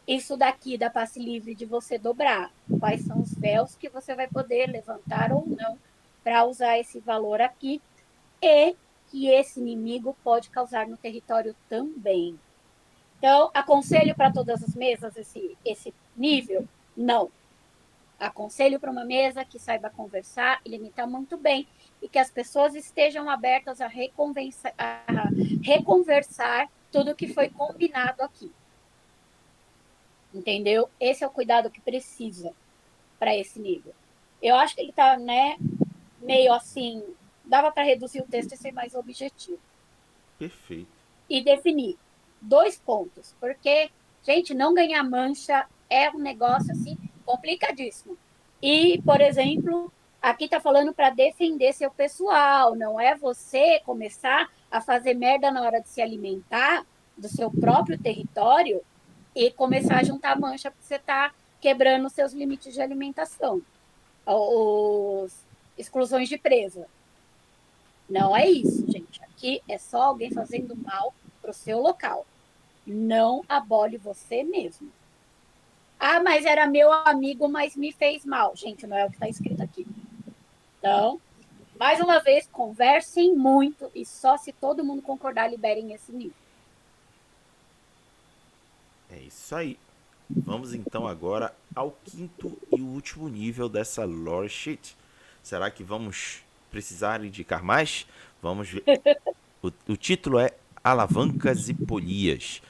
isso daqui dá passe livre de você dobrar. Quais são os véus que você vai poder levantar ou não para usar esse valor aqui, e que esse inimigo pode causar no território também. Então, aconselho para todas as mesas esse nível? Não. Aconselho para uma mesa que saiba conversar e limitar muito bem, e que as pessoas estejam abertas a reconversar tudo que foi combinado aqui. Entendeu? Esse é o cuidado que precisa para esse nível. Eu acho que ele está, né, meio assim, dava para reduzir o texto e ser mais objetivo. Perfeito. E definir 2 pontos, porque, gente, não ganhar mancha é um negócio assim complicadíssimo. E, por exemplo, aqui está falando para defender seu pessoal, não é você começar a fazer merda na hora de se alimentar do seu próprio território e começar a juntar mancha porque você está quebrando seus limites de alimentação, os exclusões de presa. Não é isso, gente. Aqui é só alguém fazendo mal para o seu local. Não abole você mesmo. Ah, mas era meu amigo, mas me fez mal. Gente, não é o que está escrito aqui. Então, mais uma vez, conversem muito e só se todo mundo concordar, liberem esse nível. É isso aí. Vamos então agora ao quinto e último nível dessa lore sheet. Será que vamos precisar indicar mais? Vamos ver. O título é Alavancas e Polias.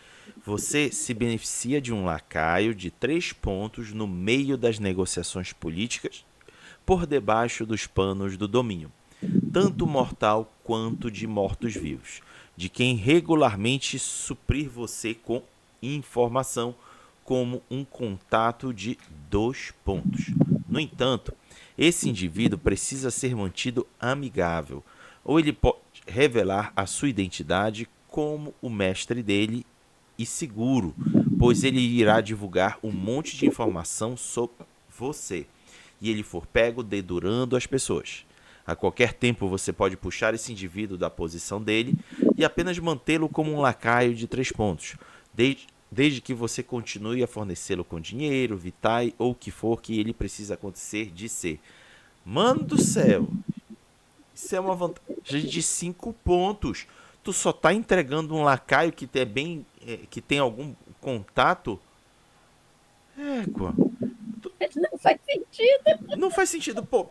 Você se beneficia de um lacaio de 3 pontos no meio das negociações políticas por debaixo dos panos do domínio, tanto mortal quanto de mortos-vivos, de quem regularmente suprir você com informação como um contato de 2 pontos. No entanto, esse indivíduo precisa ser mantido amigável, ou ele pode revelar a sua identidade como o mestre dele e seguro, pois ele irá divulgar um monte de informação sobre você e ele for pego dedurando as pessoas. A qualquer tempo você pode puxar esse indivíduo da posição dele e apenas mantê-lo como um lacaio de 3 pontos, desde que você continue a fornecê-lo com dinheiro, vitae ou o que for que ele precisa acontecer de ser. Mano do céu, isso é uma vantagem de 5 pontos. Tu só tá entregando um lacaio que é bem, que tem algum contato. Égua. Não faz sentido. Não faz sentido. Pô,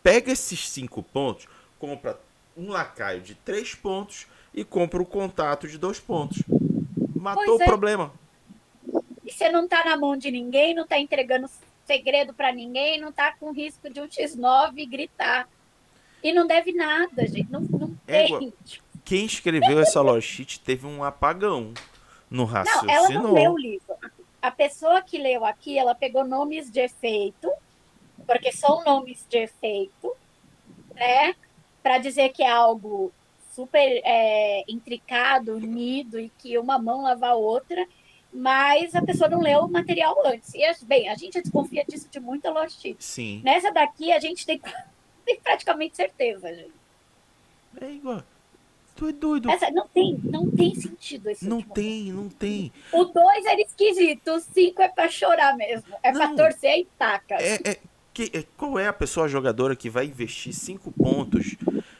pega esses 5 pontos, compra um lacaio de 3 pontos e compra o contato de 2 pontos. Matou Pois o é. problema. E você não tá na mão de ninguém, não tá entregando segredo para ninguém, não tá com risco de um X9 gritar. E não deve nada, gente. Não Égua, tem. quem escreveu essa logit teve um apagão no Não, ela não leu raciocínio. o livro. A pessoa que leu aqui, ela pegou nomes de efeito, porque são nomes de efeito, né? Para dizer que é algo super intricado, unido e que uma mão lava a outra, mas a pessoa não leu o material antes. E, bem, a gente desconfia disso de muita Lost. Sim. Nessa daqui, a gente tem praticamente certeza, gente. É igual. Tu é doido. Essa, não tem sentido esse Não último ponto. tem, não tem. O 2 era esquisito, o 5 é pra chorar mesmo. É pra Não, torcer e taca. qual é a pessoa jogadora que vai investir 5 pontos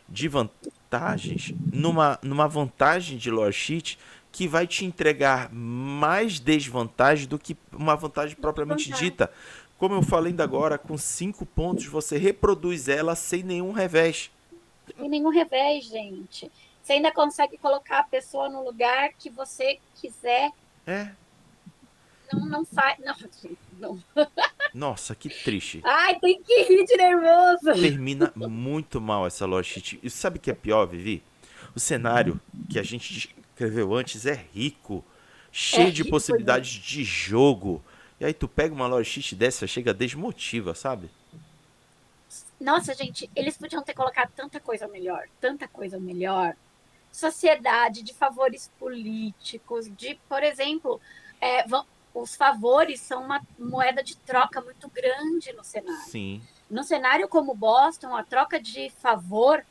de vantagens numa vantagem de lore sheet que vai te entregar mais desvantagem do que uma vantagem propriamente dita? Como eu falei ainda agora, com 5 pontos você reproduz ela sem nenhum revés. E nenhum revés, gente. Você ainda consegue colocar a pessoa no lugar que você quiser. É. Não faz. Não, não. Nossa, que triste. Ai, tem que rir de nervoso. Termina muito mal essa lore sheet. E sabe o que é pior, Vivi? O cenário que a gente descreveu antes é rico, É cheio de rico, gente. possibilidades de jogo. E aí tu pega uma lore sheet dessa, chega desmotiva, sabe? Nossa, gente, eles podiam ter colocado tanta coisa melhor, tanta coisa melhor. Sociedade, de favores políticos, de, por exemplo, os favores são uma moeda de troca muito grande no cenário. Sim. No cenário como Boston, a troca de favor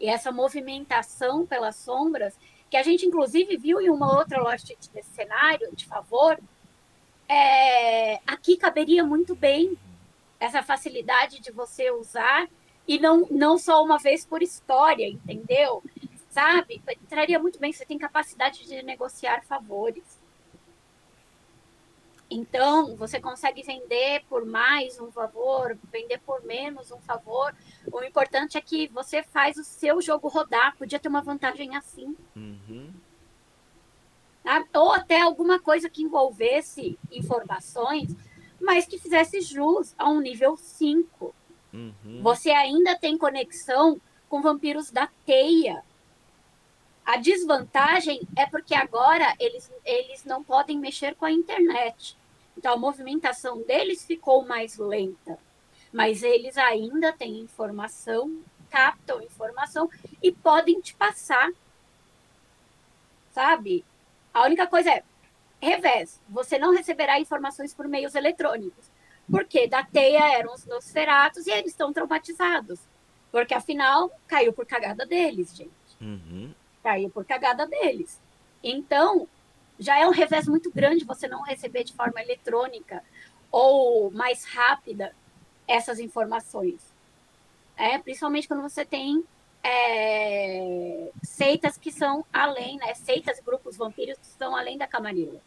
e essa movimentação pelas sombras, que a gente inclusive viu em uma outra Lost desse cenário de favor, aqui caberia muito bem essa facilidade de você usar e não só uma vez por história, entendeu? Sabe? Traria muito bem, você tem capacidade de negociar favores. Então, você consegue vender por mais um favor, vender por menos um favor. O importante é que você faz o seu jogo rodar. Podia ter uma vantagem assim. Uhum. Tá? Ou até alguma coisa que envolvesse informações, mas que fizesse jus a um nível 5. Uhum. Você ainda tem conexão com vampiros da teia. A desvantagem é porque agora eles não podem mexer com a internet. Então a movimentação deles ficou mais lenta. Mas eles ainda têm informação, captam informação e podem te passar. Sabe? A única coisa é, revés, você não receberá informações por meios eletrônicos. Porque da teia eram os Nosferatos e eles estão traumatizados. Porque afinal, caiu por cagada deles, gente. Uhum. Caiu por cagada deles. Então, já é um revés muito grande você não receber de forma eletrônica ou mais rápida essas informações. Principalmente quando você tem seitas que são além, né? Seitas e grupos vampiros que estão além da Camarilla.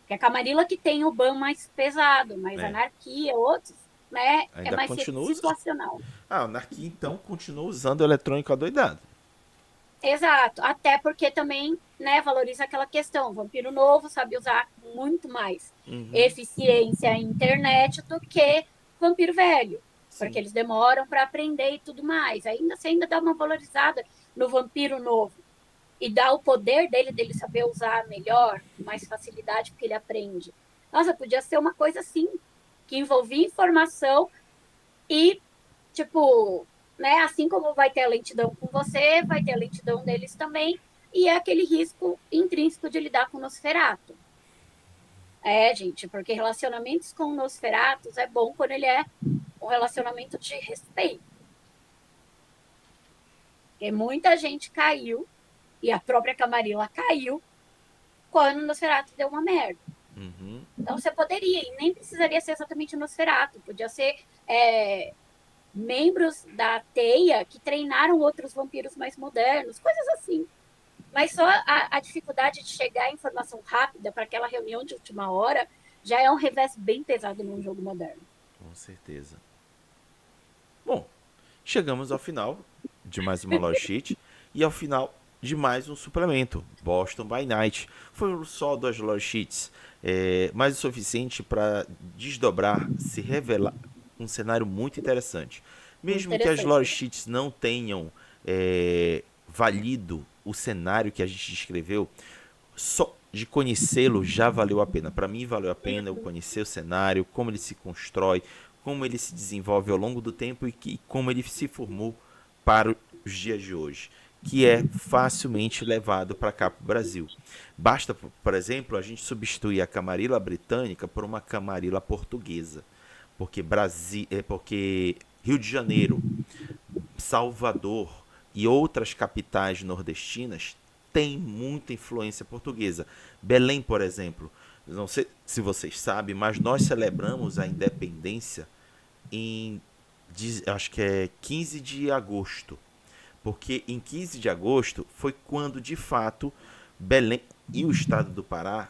Que é a Camarilla que tem o ban mais pesado, mais anarquia, outros, né? Ainda É mais continua situacional. a anarquia, então, continua usando o eletrônico adoidado. Exato, até porque também, né, valoriza aquela questão, o vampiro novo sabe usar muito mais eficiência em internet do que vampiro velho, porque Sim. eles demoram para aprender e tudo mais. Ainda você ainda dá uma valorizada no vampiro novo e dá o poder dele saber usar melhor, com mais facilidade, porque ele aprende. Nossa, podia ser uma coisa assim, que envolvia informação e, tipo, né, assim como vai ter a lentidão com você, vai ter a lentidão deles também, e é aquele risco intrínseco de lidar com o Nosferatu. É, gente, porque relacionamentos com o Nosferatu é bom quando ele é um relacionamento de respeito. Porque muita gente caiu, e a própria Camarilla caiu, quando o Nosferatu deu uma merda. Uhum. Então você poderia, e nem precisaria ser exatamente o Nosferatu, podia ser membros da teia que treinaram outros vampiros mais modernos, coisas assim. Mas só a dificuldade de chegar à informação rápida para aquela reunião de última hora já é um revés bem pesado num jogo moderno. Com certeza. Bom, chegamos ao final de mais uma Lore Sheet e ao final de mais um suplemento, Boston by Night. Foram só 2 Lore Sheets, mas o suficiente para desdobrar, se revelar um cenário muito interessante. Muito Mesmo que as Lore interessante. Sheets não tenham valido o cenário que a gente descreveu, só de conhecê-lo já valeu a pena. Para mim valeu a pena eu conhecer o cenário, como ele se constrói, como ele se desenvolve ao longo do tempo e como ele se formou para os dias de hoje, que é facilmente levado para cá para o Brasil. Basta, por exemplo, a gente substituir a camarila britânica por uma camarila portuguesa, porque Rio de Janeiro, Salvador e outras capitais nordestinas têm muita influência portuguesa. Belém, por exemplo, não sei se vocês sabem, mas nós celebramos a independência em, acho que é 15 de agosto. Porque em 15 de agosto foi quando, de fato, Belém e o estado do Pará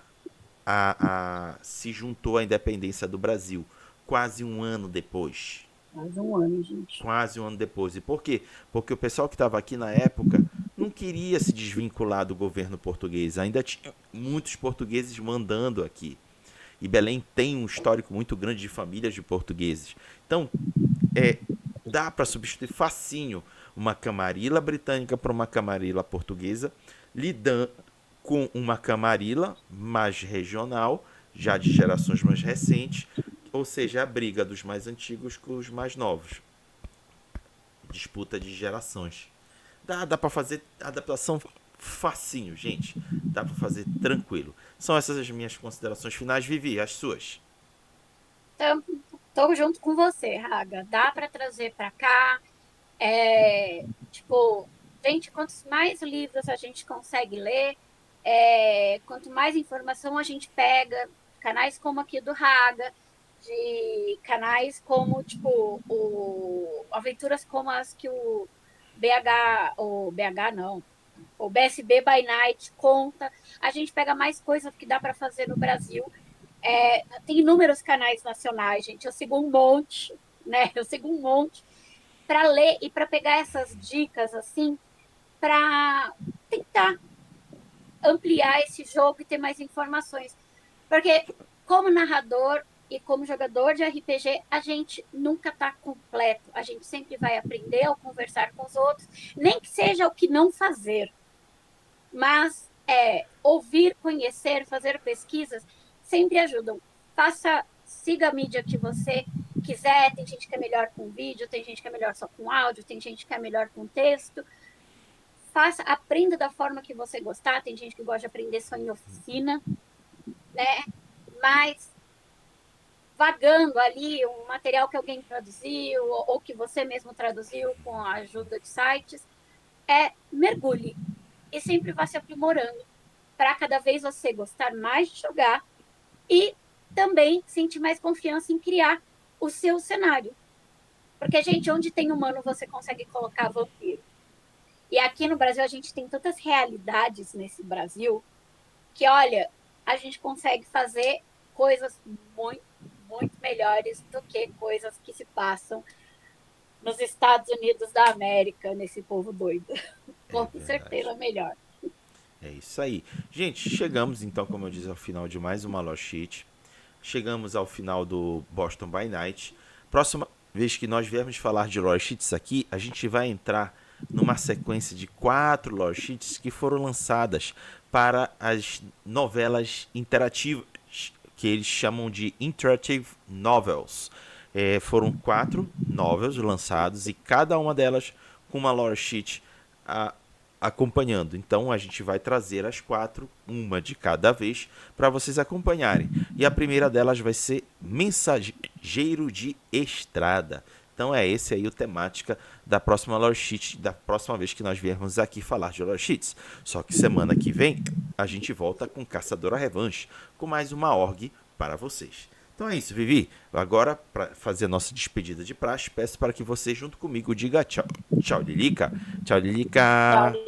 se juntou à independência do Brasil. Quase um ano depois. Quase um ano, gente. Quase um ano depois. E por quê? Porque o pessoal que estava aqui na época não queria se desvincular do governo português. Ainda tinha muitos portugueses mandando aqui. E Belém tem um histórico muito grande de famílias de portugueses. Então, dá para substituir facinho uma camarila britânica por uma camarila portuguesa, lidando com uma camarila mais regional, já de gerações mais recentes, ou seja, a briga dos mais antigos com os mais novos. Disputa de gerações. Dá para fazer adaptação facinho, gente. Dá para fazer tranquilo. São essas as minhas considerações finais. Vivi, as suas. Então, tô junto com você, Raga. Dá para trazer para cá. Tipo, gente, quantos mais livros a gente consegue ler, quanto mais informação a gente pega, canais como aqui do Raga, de canais como, tipo, aventuras como as que o BH não, o BSB by Night conta, a gente pega mais coisas que dá para fazer no Brasil. Tem inúmeros canais nacionais, gente. Eu sigo um monte, né? Eu sigo um monte para ler e para pegar essas dicas assim, para tentar ampliar esse jogo e ter mais informações. Porque como narrador e como jogador de RPG, a gente nunca está completo. A gente sempre vai aprender ao conversar com os outros, nem que seja o que não fazer. Mas ouvir, conhecer, fazer pesquisas sempre ajudam. Siga a mídia que você quiser. Tem gente que é melhor com vídeo, tem gente que é melhor só com áudio, tem gente que é melhor com texto. Aprenda da forma que você gostar. Tem gente que gosta de aprender só em oficina, né? Mas vagando ali um material que alguém traduziu ou que você mesmo traduziu com a ajuda de sites, mergulhe e sempre vá se aprimorando para cada vez você gostar mais de jogar e também sentir mais confiança em criar o seu cenário. Porque, gente, onde tem humano você consegue colocar vampiro. E aqui no Brasil a gente tem tantas realidades nesse Brasil que, olha, a gente consegue fazer coisas muito, muito melhores do que coisas que se passam nos Estados Unidos da América, nesse povo doido. É Com verdade. certeza melhor. É isso aí. Gente, chegamos então, como eu disse, ao final de mais uma Lost Sheet. Chegamos ao final do Boston by Night. próxima vez que nós viermos falar de lore sheets aqui, a gente vai entrar numa sequência de 4 lore sheets que foram lançadas para as novelas interativas, que eles chamam de Interactive Novels. Foram 4 novels lançados e cada uma delas com uma lore sheet acompanhando. Então a gente vai trazer as 4, uma de cada vez, para vocês acompanharem. E a primeira delas vai ser Mensageiro de Estrada. Então é esse aí o temática da próxima lore sheet, da próxima vez que nós viermos aqui falar de lore sheets. Só que semana que vem a gente volta com Caçadora Revanche, com mais uma org para vocês. Então é isso, Vivi. Agora, para fazer a nossa despedida de praxe, peço para que você, junto comigo, diga tchau. Tchau, Lilica. Tchau, Lilica. Tchau,